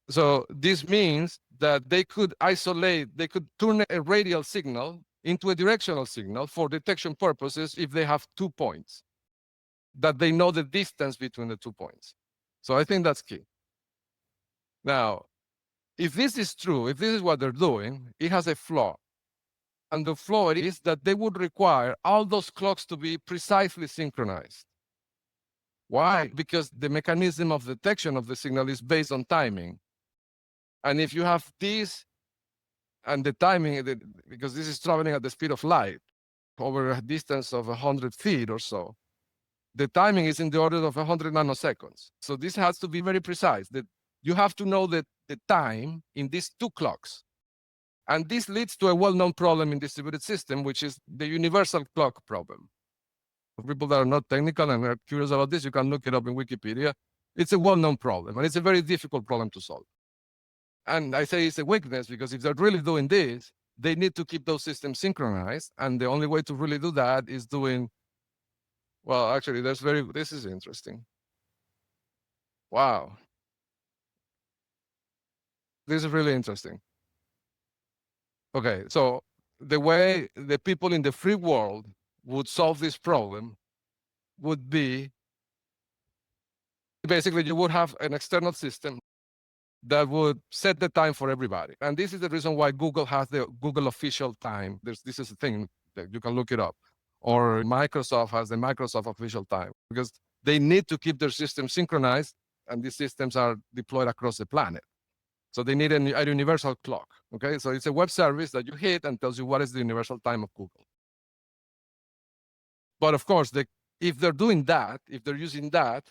So this means that they could isolate, they could turn a radial signal into a directional signal for detection purposes if they have 2 points, that they know the distance between the 2 points. So I think that's key. Now, if this is true, if this is what they're doing, it has a flaw. And the flaw is that they would require all those clocks to be precisely synchronized. Why? Because the mechanism of detection of the signal is based on timing. And if you have this and the timing, because this is traveling at the speed of light over a distance of 100 feet or so, the timing is in the order of 100 nanoseconds. So this has to be very precise. That you have to know the time in these 2 clocks. And this leads to a well-known problem in distributed system, which is the universal clock problem. For people that are not technical and are curious about this, you can look it up in Wikipedia. It's a well-known problem, and it's a very difficult problem to solve. And I say it's a weakness because if they're really doing this, they need to keep those systems synchronized. And the only way to really do that is doing, well, actually, this is interesting. Wow. This is really interesting. Okay, so the way the people in the free world would solve this problem would be, basically, you would have an external system that would set the time for everybody. And this is the reason why Google has the Google official time. This is a thing that you can look it up. Or Microsoft has the Microsoft official time, because they need to keep their systems synchronized, and these systems are deployed across the planet. So they need a universal clock, okay? So it's a web service that you hit and tells you what is the universal time of Google. But of course, if they're doing that, if they're using that,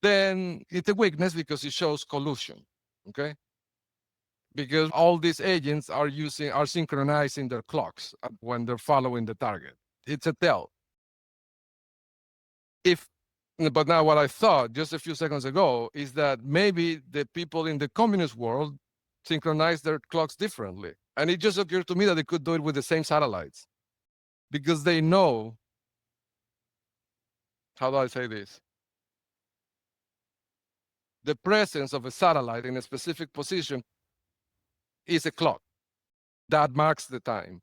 then it's a weakness because it shows collusion, okay? Because all these agents are synchronizing their clocks when they're following the target. It's a tell. But now what I thought just a few seconds ago is that maybe the people in the communist world synchronize their clocks differently. And it just occurred to me that they could do it with the same satellites, because they know, how do I say this? The presence of a satellite in a specific position is a clock that marks the time.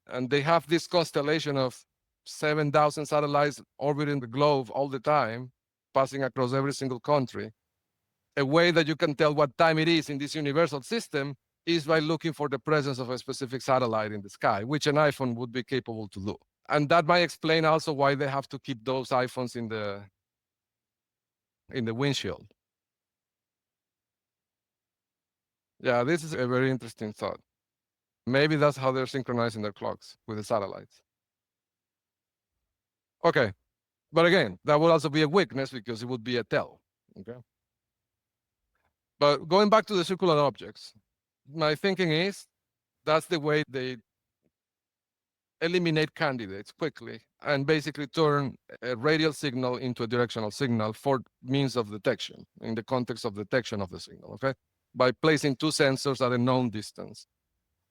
And they have this constellation of 7,000 satellites orbiting the globe all the time, passing across every single country. A way that you can tell what time it is in this universal system is by looking for the presence of a specific satellite in the sky, which an iPhone would be capable to do. And that might explain also why they have to keep those iPhones in the windshield. Yeah, this is a very interesting thought. Maybe that's how they're synchronizing their clocks, with the satellites. Okay, but again, that would also be a weakness because it would be a tell, okay? But going back to the circular objects, my thinking is that's the way they eliminate candidates quickly and basically turn a radial signal into a directional signal for means of detection, in the context of detection of the signal, okay? By placing 2 sensors at a known distance.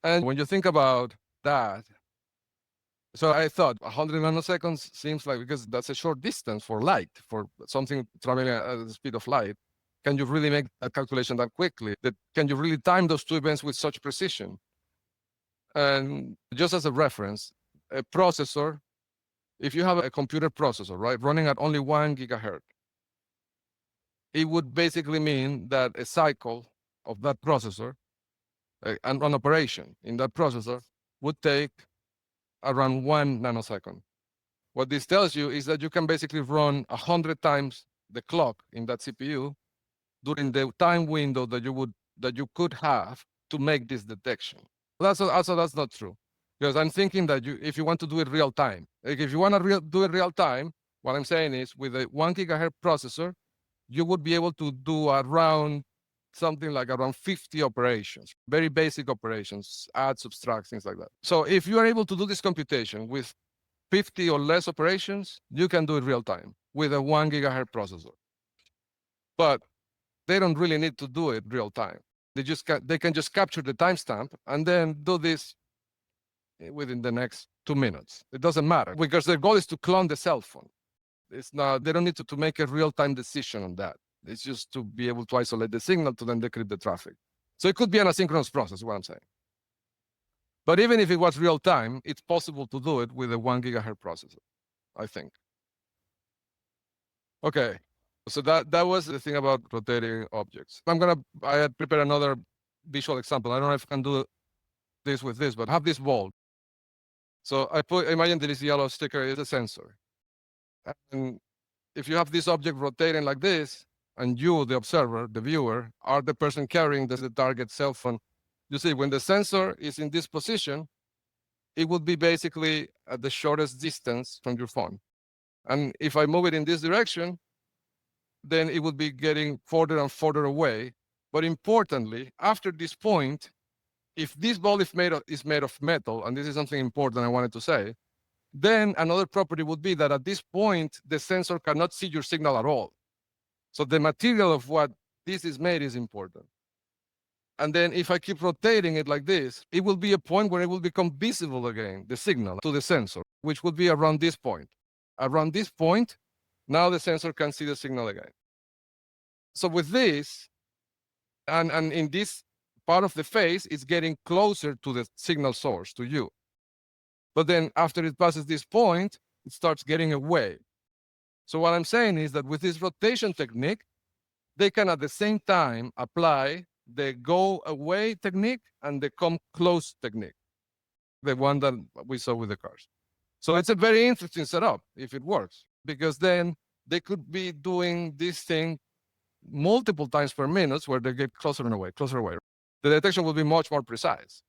And when you think about that, so I thought 100 nanoseconds seems like, because that's a short distance for light, for something traveling at the speed of light. Can you really make that calculation that quickly? Can you really time those 2 events with such precision? And just as a reference, a processor, if you have a computer processor, right, running at only 1 gigahertz, it would basically mean that a cycle of that processor, an operation in that processor, would take around 1 nanosecond. What this tells you is that you can basically run 100 times the clock in that CPU during the time window that you could have to make this detection. That's not true, because I'm thinking that if you want to do it real time, like if you want to do it real time, what I'm saying is with a 1 gigahertz processor, you would be able to do around something like around 50 operations, very basic operations, add, subtract, things like that. So if you are able to do this computation with 50 or less operations, you can do it real time with a 1 gigahertz processor. But they don't really need to do it real time. They can just capture the timestamp and then do this within the next 2 minutes. It doesn't matter because their goal is to clone the cell phone. It's not, they don't need to make a real-time decision on that. It's just to be able to isolate the signal to then decrypt the traffic. So it could be an asynchronous process, what I'm saying. But even if it was real time, it's possible to do it with a 1 gigahertz processor, I think. Okay, so that was the thing about rotating objects. I had prepared another visual example. I don't know if I can do this with this, but have this ball. So imagine this yellow sticker is a sensor. And if you have this object rotating like this, and you, the observer, the viewer, are the person carrying the target cell phone, you see when the sensor is in this position, it would be basically at the shortest distance from your phone. And if I move it in this direction, then it would be getting further and further away. But importantly, after this point, if this ball is made of metal, and this is something important I wanted to say, then another property would be that at this point, the sensor cannot see your signal at all. So the material of what this is made is important. And then if I keep rotating it like this, it will be a point where it will become visible again, the signal to the sensor, which would be around this point. Around this point, now the sensor can see the signal again. So with this, and in this part of the phase, it's getting closer to the signal source, to you. But then after it passes this point, it starts getting away. So what I'm saying is that with this rotation technique, they can at the same time apply the go away technique and the come close technique, the one that we saw with the cars. So it's a very interesting setup if it works, because then they could be doing this thing multiple times per minute where they get closer and away, closer away. The detection will be much more precise.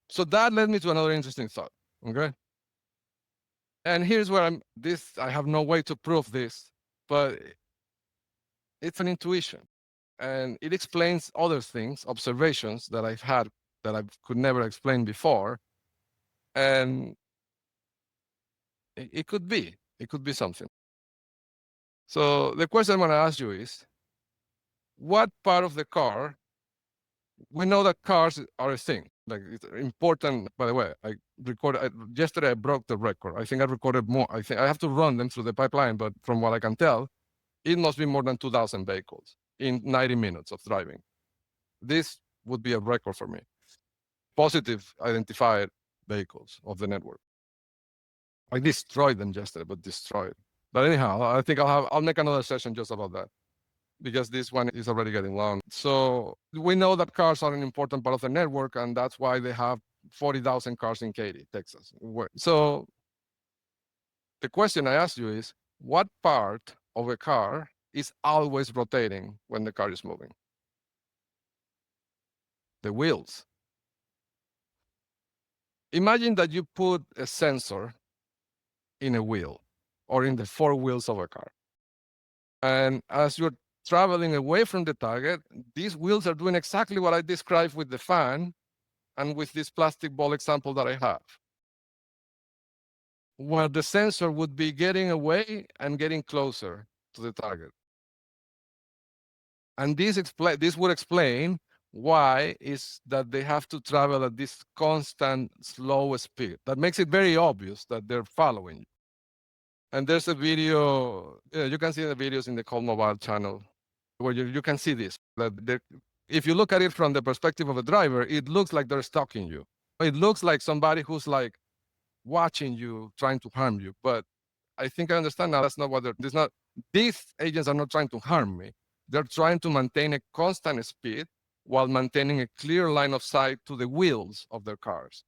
So that led me to another interesting thought, okay? And here's where I have no way to prove this, but it's an intuition. And it explains other things, observations that I've had that I could never explain before. And it could be something. So the question I'm going to ask you is, what part of the car, we know that cars are a thing, like it's important. By the way, yesterday I broke the record. I think I recorded more. I think I have to run them through the pipeline, but from what I can tell, it must be more than 2,000 vehicles in 90 minutes of driving. This would be a record for me. Positive identified vehicles of the network. I destroyed them yesterday, but destroyed. But anyhow, I think I'll make another session just about that, because this one is already getting long. So we know that cars are an important part of the network, and that's why they have 40,000 cars in Katy, Texas. So the question I ask you is, what part of a car is always rotating when the car is moving? The wheels. Imagine that you put a sensor in a wheel or in the four wheels of a car. And as you're traveling away from the target, these wheels are doing exactly what I described with the fan and with this plastic ball example that I have, where the sensor would be getting away and getting closer to the target. And this would explain why is that they have to travel at this constant slow speed. That makes it very obvious that they're following you. And there's a video, you can see the videos in the Call Mobile channel where you can see this. That if you look at it from the perspective of a driver, it looks like they're stalking you. It looks like somebody who's like watching you, trying to harm you. But I think I understand now that's not what these agents are not trying to harm me. They're trying to maintain a constant speed while maintaining a clear line of sight to the wheels of their cars.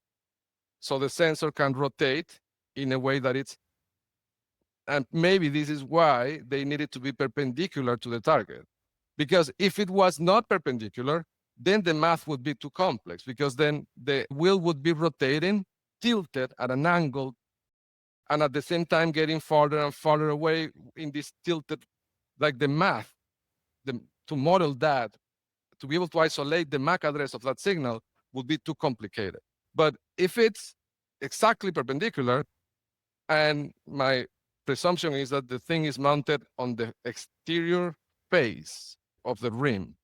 So the sensor can rotate in a way that and maybe this is why they needed to be perpendicular to the target. Because if it was not perpendicular, then the math would be too complex, because then the wheel would be rotating, tilted at an angle, and at the same time getting farther and farther away in this tilted, like the math to model that, to be able to isolate the MAC address of that signal would be too complicated. But if it's exactly perpendicular, and my presumption is that the thing is mounted on the exterior face of the rim,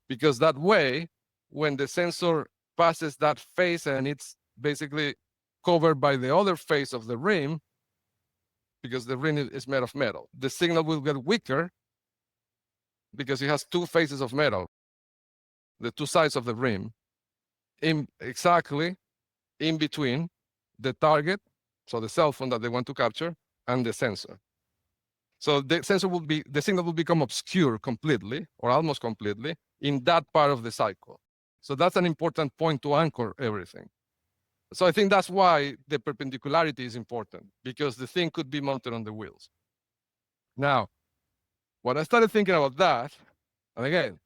because that way, when the sensor passes that face and it's basically covered by the other face of the rim, because the rim is made of metal, the signal will get weaker because it has two faces of metal, the two sides of the rim, exactly in between the target, so the cell phone that they want to capture, and the sensor. So the signal will become obscure completely, or almost completely, in that part of the cycle. So that's an important point to anchor everything. So I think that's why the perpendicularity is important, because the thing could be mounted on the wheels. Now, when I started thinking about that, and again,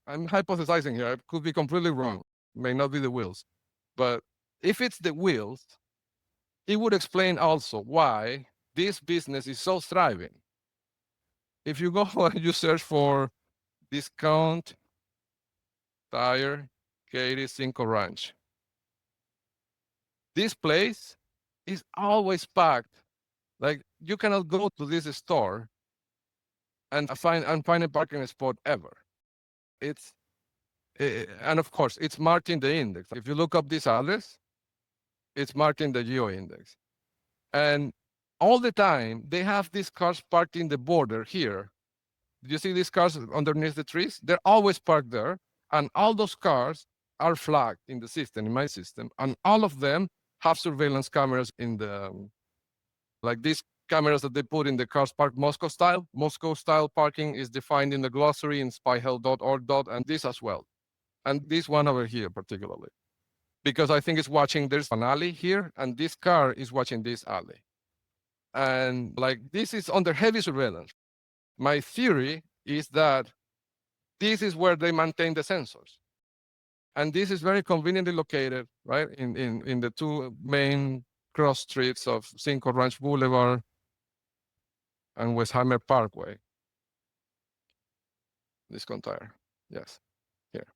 I'm hypothesizing here, I could be completely wrong, may not be the wheels, but if it's the wheels, it would explain also why this business is so thriving. If you go and you search for discount tire Katie Cinco Ranch, this place is always packed. Like, you cannot go to this store and find a parking spot ever. And of course, it's marked in the index. If you look up this address, it's marked in the geo index. And all the time, they have these cars parked in the border here. Do you see these cars underneath the trees? They're always parked there. And all those cars are flagged in the system, in my system. And all of them have surveillance cameras in the, like these cameras that they put in the cars parked Moscow style. Moscow style parking is defined in the glossary in XisList.org, and this as well. And this one over here particularly. Because I think it's watching, there's an alley here, and this car is watching this alley. And like, this is under heavy surveillance. My theory is that this is where they maintain the sensors. And this is very conveniently located, right, in the two main cross streets of Cinco Ranch Boulevard and Westheimer Parkway. Discount tire, yes, here.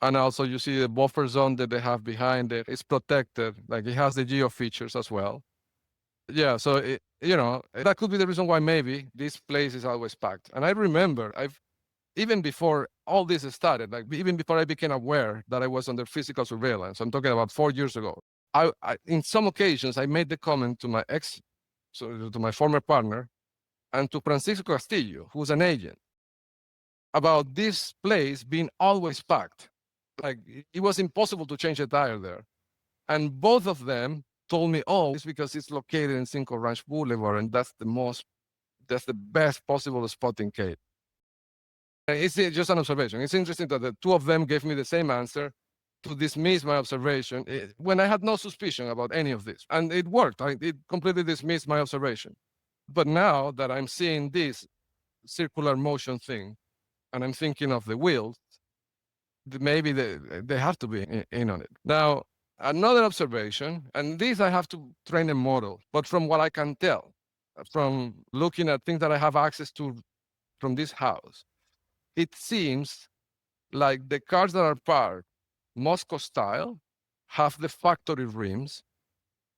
And also you see the buffer zone that they have behind it. It's protected, like it has the geo features as well. Yeah, so that could be the reason why maybe this place is always packed. And I remember, even before all this started, like even before I became aware that I was under physical surveillance, I'm talking about 4 years ago, I in some occasions, I made the comment to to my former partner, and to Francisco Castillo, who's an agent, about this place being always packed. Like, it was impossible to change a tire there. And both of them told me, oh, it's because it's located in Cinco Ranch Boulevard, and that's the best possible spot in Cape. It's just an observation. It's interesting that the two of them gave me the same answer to dismiss my observation when I had no suspicion about any of this. And it worked. It completely dismissed my observation. But now that I'm seeing this circular motion thing, and I'm thinking of the wheels, maybe they have to be in on it. Now, another observation, and this I have to train a model, but from what I can tell, from looking at things that I have access to from this house, it seems like the cars that are parked Moscow style have the factory rims,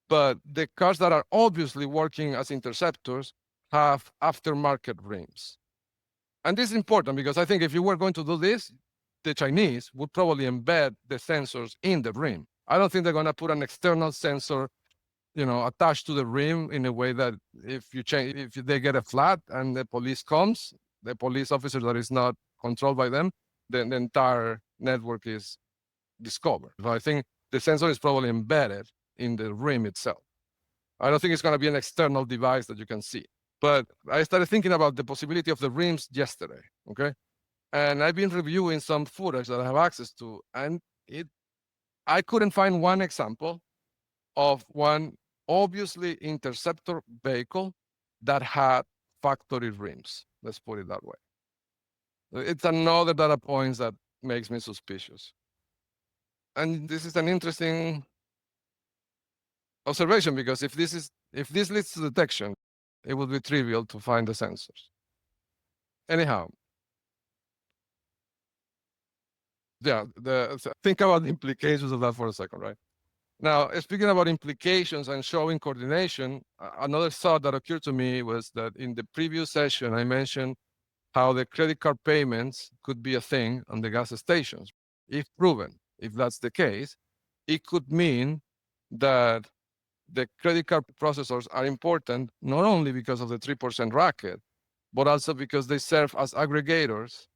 but the cars that are obviously working as interceptors have aftermarket rims. And this is important because I think if you were going to do this, the Chinese would probably embed the sensors in the rim. I don't think they're going to put an external sensor, attached to the rim in a way that if they get a flat and the police comes, the police officer that is not controlled by them, then the entire network is discovered. So I think the sensor is probably embedded in the rim itself. I don't think it's going to be an external device that you can see. But I started thinking about the possibility of the rims yesterday, okay? And I've been reviewing some footage that I have access to, and I couldn't find one example of one obviously interceptor vehicle that had factory rims. Let's put it that way. It's another data point that makes me suspicious. And this is an interesting observation, because if this leads to detection, it would be trivial to find the sensors. Anyhow, yeah, think about the implications of that for a second, right? Now, speaking about implications and showing coordination, another thought that occurred to me was that in the previous session, I mentioned how the credit card payments could be a thing on the gas stations. If proven, if that's the case, it could mean that the credit card processors are important not only because of the 3% racket, but also because they serve as aggregators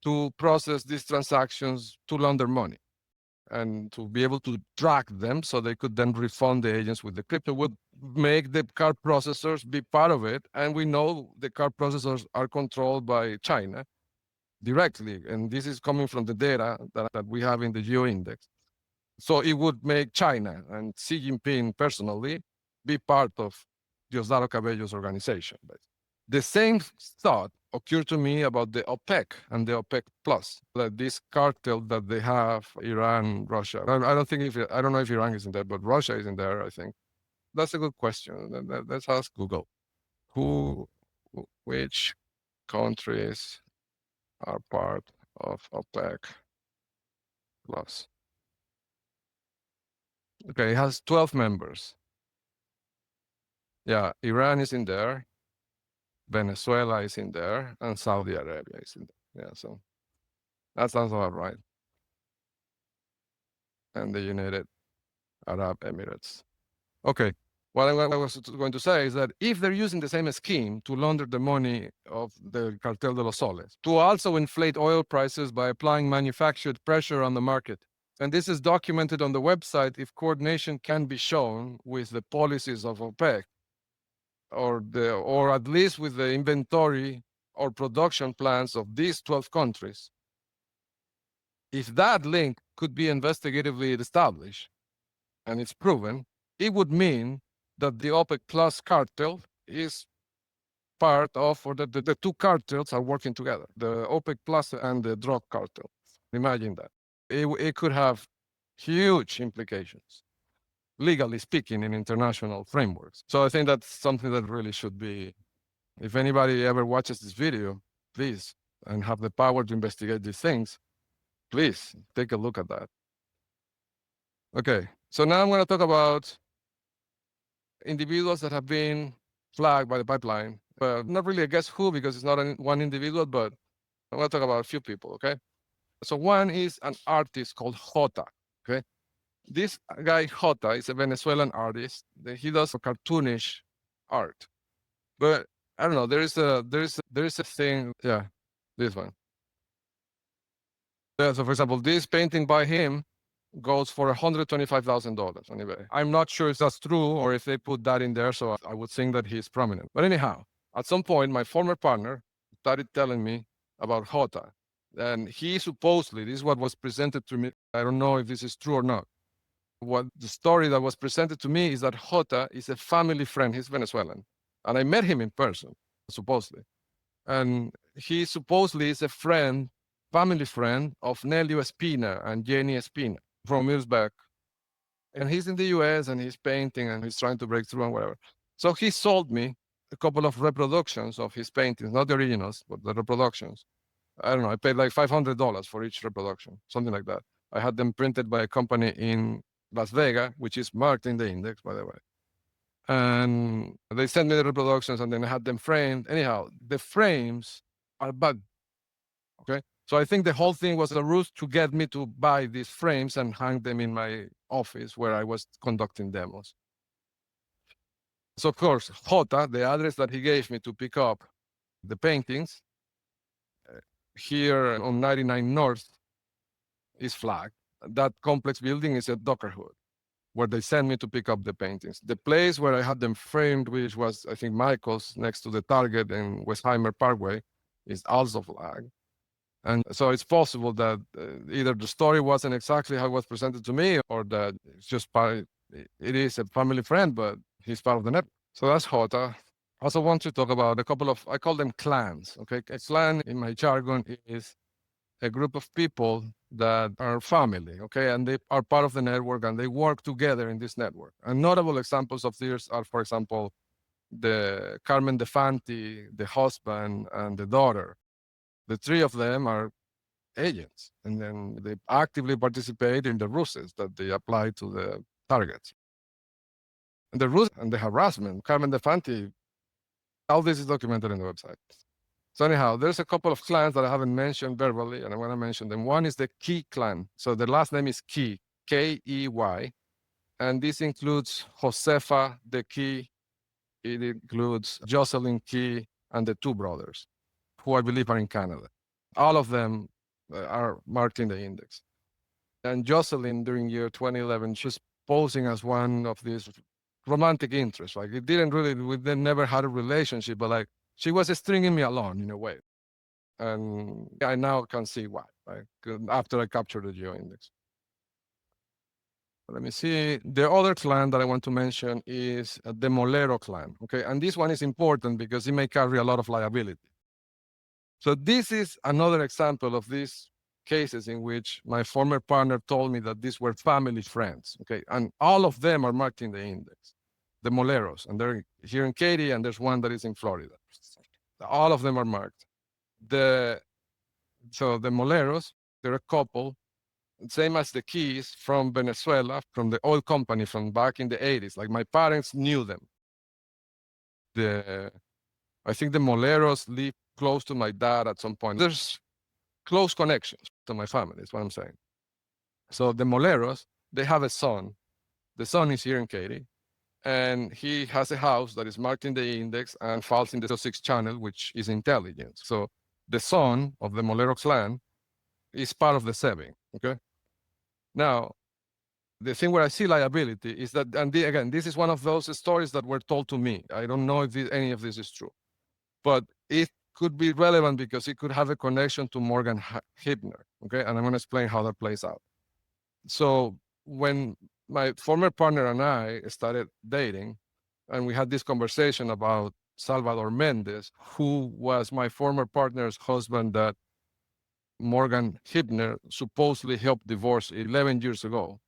to process these transactions to launder money and to be able to track them so they could then refund the agents with the crypto would make the card processors be part of it. And we know the card processors are controlled by China directly. And this is coming from the data that we have in the geo index. So it would make China and Xi Jinping personally be part of Diosdado Cabello's organization. But the same thought occurred to me about the OPEC and the OPEC Plus, that this cartel that they have, Iran, Russia. I don't think I don't know if Iran is in there, but Russia is in there, I think. That's a good question. Let's ask Google. Which countries are part of OPEC Plus? Okay, it has 12 members. Yeah, Iran is in there, Venezuela is in there, and Saudi Arabia is in there. Yeah, so that sounds about right. And the United Arab Emirates. Okay, what I was going to say is that if they're using the same scheme to launder the money of the Cartel de los Soles, to also inflate oil prices by applying manufactured pressure on the market, and this is documented on the website if coordination can be shown with the policies of OPEC, or at least with the inventory or production plans of these 12 countries. If that link could be investigatively established and it's proven, it would mean that the OPEC Plus cartel is part of, or that the two cartels are working together, the OPEC Plus and the drug cartel. Imagine that. It could have huge implications, legally speaking, in international frameworks. So I think that's something that really should be, if anybody ever watches this video, please, and have the power to investigate these things, please take a look at that. Okay, so now I'm going to talk about individuals that have been flagged by the pipeline, but not really a guess who, because it's not one individual, but I'm going to talk about a few people, okay? So one is an artist called Jota, okay? This guy, Jota, is a Venezuelan artist. He does cartoonish art. But I don't know, there is a thing, yeah, this one. Yeah, so for example, this painting by him goes for $125,000 on eBay. I'm not sure if that's true or if they put that in there, so I would think that he's prominent. But anyhow, at some point, my former partner started telling me about Jota. And he supposedly, this is what was presented to me. I don't know if this is true or not. What the story that was presented to me is that Jota is a family friend. He's Venezuelan. And I met him in person, supposedly. And he supposedly is a friend, family friend of Nelio Espina and Jenny Espina from years back. And he's in the US and he's painting and he's trying to break through and whatever. So he sold me a couple of reproductions of his paintings, not the originals, but the reproductions. I don't know, I paid like $500 for each reproduction, something like that. I had them printed by a company in Las Vegas, which is marked in the index, by the way. And they sent me the reproductions and then I had them framed. Anyhow, the frames are bugged. Okay. So I think the whole thing was a ruse to get me to buy these frames and hang them in my office where I was conducting demos. So of course, Jota, the address that he gave me to pick up the paintings here on 99 North is flagged. That complex building is at Dockerhood, where they sent me to pick up the paintings. The place where I had them framed, which was, I think, Michael's next to the Target in Westheimer Parkway, is also flagged. And so it's possible that either the story wasn't exactly how it was presented to me, or that it's just it is a family friend, but he's part of the network. So that's Jota. I also want to talk about a couple of, I call them clans, okay? A clan in my jargon is a group of people that are family, okay? And they are part of the network and they work together in this network. And notable examples of these are, for example, the Carmen Defanti, the husband, and the daughter. The three of them are agents, and then they actively participate in the ruses that they apply to the targets. And the ruse and the harassment, Carmen Defanti, all this is documented in the website. So anyhow, there's a couple of clans that I haven't mentioned verbally, and I'm going to mention them. One is the Key clan. So the last name is Key, Key, and this includes Josefa the Key. It includes Jocelyn Key and the two brothers, who I believe are in Canada. All of them are marked in the index. And Jocelyn, during year 2011, she's posing as one of these romantic interests. Like it didn't really, we never had a relationship, but like she was stringing me along in a way. And I now can see why, right? After I captured the geo index. Let me see. The other clan that I want to mention is the Molero clan. Okay, and this one is important because it may carry a lot of liability. So this is another example of these cases in which my former partner told me that these were family friends. Okay, and all of them are marked in the index. The Moleros, and they're here in Katy, and there's one that is in Florida. All of them are marked. So the Moleros, they're a couple, same as the Keys from Venezuela, from the oil company from back in the 80s. Like my parents knew them. I think the Moleros lived close to my dad at some point. There's close connections to my family, is what I'm saying. So the Moleros, they have a son. The son is here in Katy, and he has a house that is marked in the index and falls in the 6 channel, which is intelligence. So the son of the Molero clan is part of the 7, okay? Now, the thing where I see liability is that, and again, this is one of those stories that were told to me. I don't know if any of this is true, but it could be relevant because it could have a connection to Morgan Hibner, okay? And I'm gonna explain how that plays out. So when my former partner and I started dating, and we had this conversation about Salvador Mendez, who was my former partner's husband that Morgan Hibner supposedly helped divorce 11 years ago.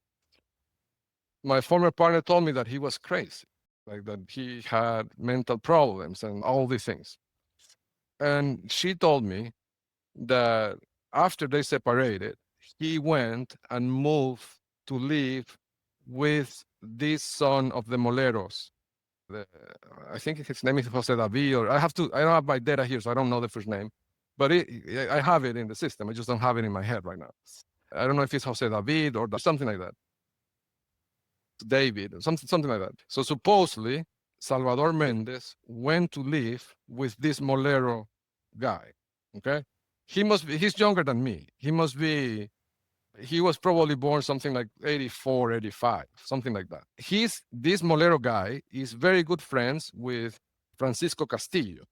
My former partner told me that he was crazy, like that he had mental problems and all these things. And she told me that after they separated, he went and moved to live with this son of the Moleros. I think his name is Jose David, or I don't have my data here, so I don't know the first name, but I have it in the system. I just don't have it in my head right now. I don't know if it's Jose David or something like that. David, or something like that. So supposedly, Salvador Mendez went to live with this Molero guy, okay? He's younger than me. He was probably born something like 84, 85, something like that. This Molero guy is very good friends with Francisco Castillo,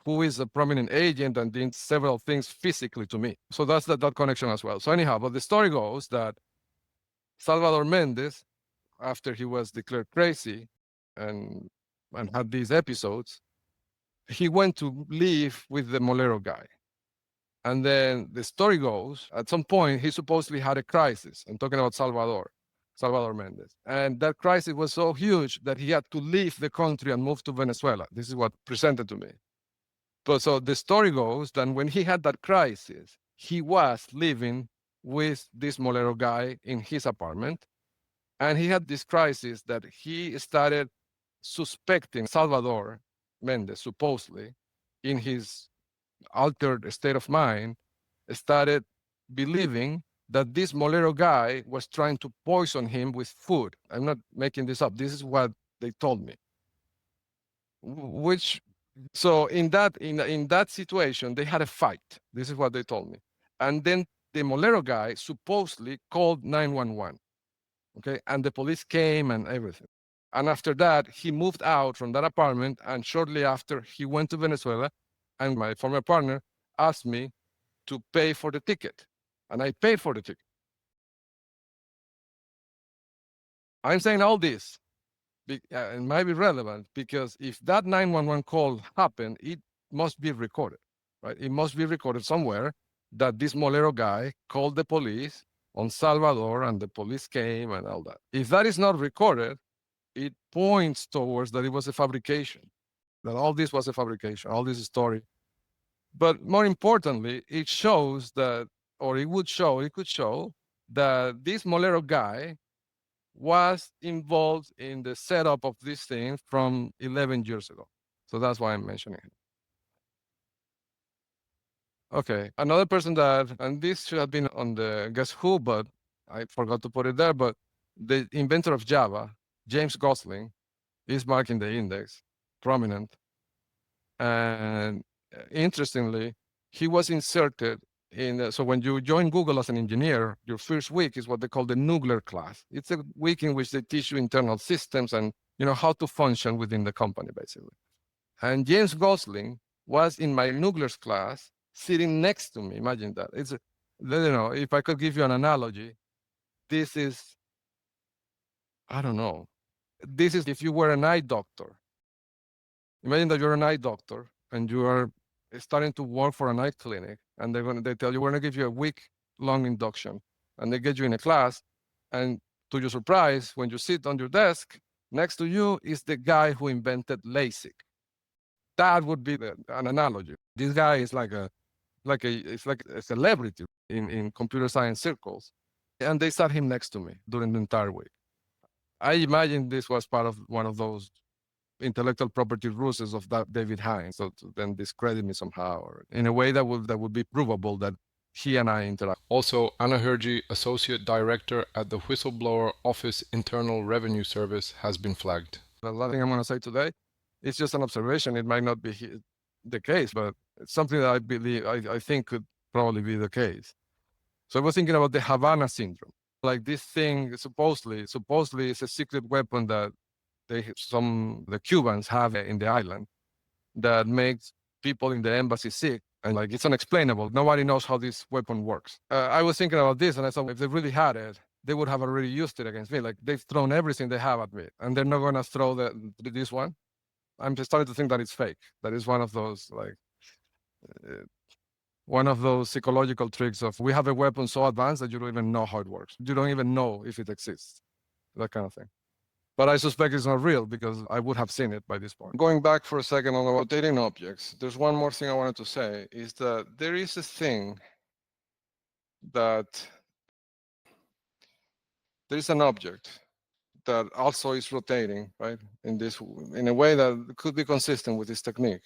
who is a prominent agent and did several things physically to me. So that's that connection as well. So anyhow, but the story goes that Salvador Mendez, after he was declared crazy and had these episodes, he went to live with the Molero guy. And then the story goes, at some point, he supposedly had a crisis. I'm talking about Salvador Mendez. And that crisis was so huge that he had to leave the country and move to Venezuela. This is what presented to me. But so the story goes that when he had that crisis, he was living with this Molero guy in his apartment. And he had this crisis that he started suspecting Salvador Mendez, supposedly, in his altered state of mind, started believing that this Molero guy was trying to poison him with food. I'm not making this up. This is what they told me. So in that situation, they had a fight. This is what they told me. And then the Molero guy supposedly called 911. Okay, and the police came and everything. And after that, he moved out from that apartment, and shortly after, he went to Venezuela, and my former partner asked me to pay for the ticket, and I paid for the ticket. I'm saying all this, it might be relevant, because if that 911 call happened, it must be recorded, right? It must be recorded somewhere that this Molero guy called the police on Salvador, and the police came and all that. If that is not recorded, it points towards that it was a fabrication. that all this was a fabrication, all this story. But more importantly, it shows that, or it could show that this Molero guy was involved in the setup of this thing from 11 years ago. So that's why I'm mentioning it. Okay, another person that, and this should have been on the Guess Who, but I forgot to put it there, but the inventor of Java, James Gosling, is marked in the index, prominent. And interestingly, he was inserted in, so when you join Google as an engineer, your first week is what they call the Noogler class. It's a week in which they teach you internal systems and how to function within the company, basically. And James Gosling was in my Noogler's class, sitting next to me. Imagine that. It's, if I could give you an analogy, this is, I don't know. This is if you were an eye doctor. Imagine that you're an eye doctor and you are starting to work for an eye clinic, and they tell you we're gonna give you a week-long induction, and they get you in a class, and to your surprise, when you sit on your desk, next to you is the guy who invented LASIK. That would be an analogy. This guy is like a celebrity in computer science circles, and they sat him next to me during the entire week. I imagine this was part of one of those intellectual property ruses of that David Hines, so to then discredit me somehow, or in a way that would be provable that he and I interact. Also, Anna Hergy, Associate Director at the Whistleblower Office Internal Revenue Service, has been flagged. The last thing I'm going to say today, it's just an observation. It might not be the case, but it's something that I believe, I think could probably be the case. So I was thinking about the Havana syndrome. Like this thing, supposedly is a secret weapon that the Cubans have in the island that makes people in the embassy sick, and like it's unexplainable. Nobody knows how this weapon works. I was thinking about this, and I thought if they really had it, they would have already used it against me. Like they've thrown everything they have at me, and they're not going to throw this one. I'm just starting to think that it's fake. That is one of those one of those psychological tricks of we have a weapon so advanced that you don't even know how it works. You don't even know if it exists. That kind of thing. But I suspect it's not real because I would have seen it by this point. Going back for a second on rotating objects, there's one more thing I wanted to say, is that there is a thing that there is an object that also is rotating, right? In a way that could be consistent with this technique.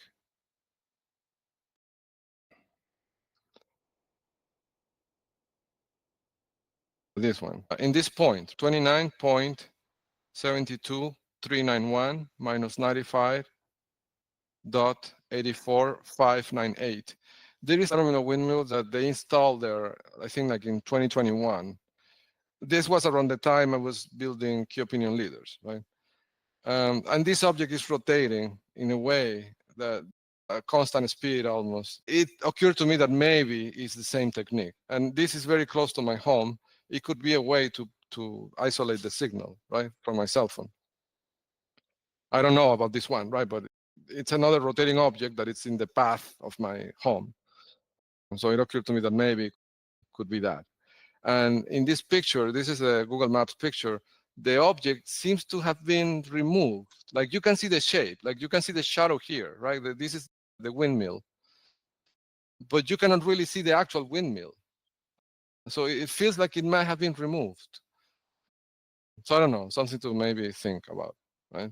This one. In this point, 29.72391 minus 95.84598. There is a terminal windmill that they installed there, I think like in 2021. This was around the time I was building key opinion leaders, right? And this object is rotating in a way that a constant speed almost. It occurred to me that maybe it's the same technique. And this is very close to my home. It could be a way to isolate the signal, right, from my cell phone. I don't know about this one, right, but it's another rotating object that it's in the path of my home. And so it occurred to me that maybe it could be that. And in this picture, this is a Google Maps picture, the object seems to have been removed. Like you can see the shape, like you can see the shadow here, right? This is the windmill, but you cannot really see the actual windmill. So it feels like it might have been removed. So I don't know, something to maybe think about, right?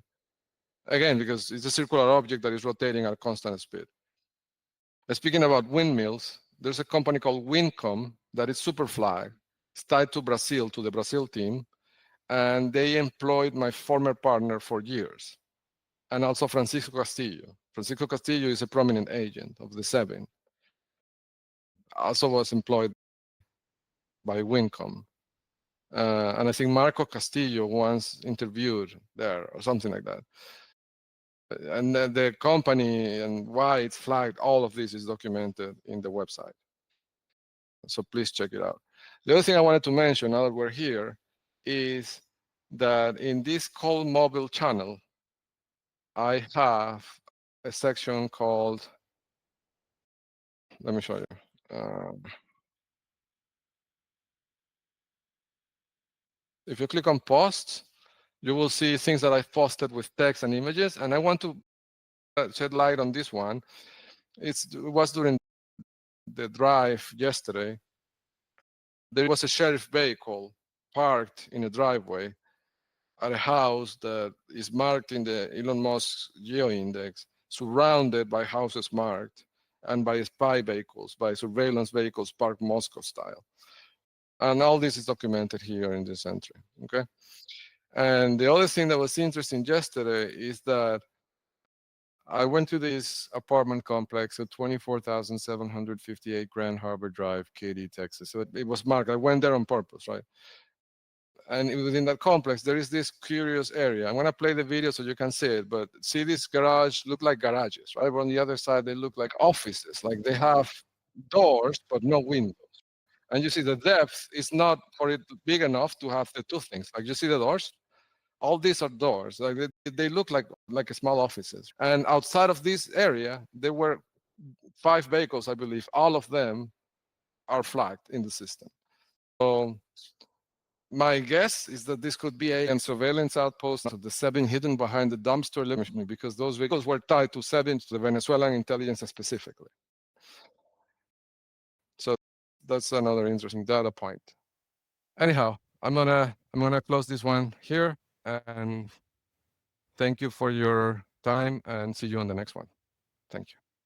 Again, because it's a circular object that is rotating at a constant speed. Speaking about windmills, there's a company called Wincom that is super flag. It's tied to Brazil, to the Brazil team. And they employed my former partner for years. And also Francisco Castillo. Francisco Castillo is a prominent agent of the Seven. Also was employed by Wincom. And I think Marco Castillo once interviewed there or something like that. And the company and why it's flagged, all of this is documented in the website. So please check it out. The other thing I wanted to mention now that we're here is that in this Cold Mobile channel, I have a section called, let me show you. If you click on posts, you will see things that I've posted with text and images. And I want to shed light on this one. It was during the drive yesterday. There was a sheriff vehicle parked in a driveway at a house that is marked in the Elon Musk GeoIndex, surrounded by houses marked and by spy vehicles, by surveillance vehicles parked Moscow style. And all this is documented here in this entry, okay? And the other thing that was interesting yesterday is that I went to this apartment complex at 24,758 Grand Harbor Drive, Katy, Texas. So it was marked. I went there on purpose, right? And within that complex, there is this curious area. I'm going to play the video so you can see it, but see this garage look like garages, right? But on the other side, they look like offices, like they have doors, but no windows. And you see the depth is not for it big enough to have the two things. Like you see the doors? All these are doors. Like they look like small offices. And outside of this area, there were 5 vehicles, I believe. All of them are flagged in the system. So my guess is that this could be a surveillance outpost of the 7 hidden behind the dumpster, because those vehicles were tied to 7, to the Venezuelan intelligence specifically. So that's another interesting data point. Anyhow, I'm gonna close this one here, and thank you for your time, and see you on the next one. Thank you.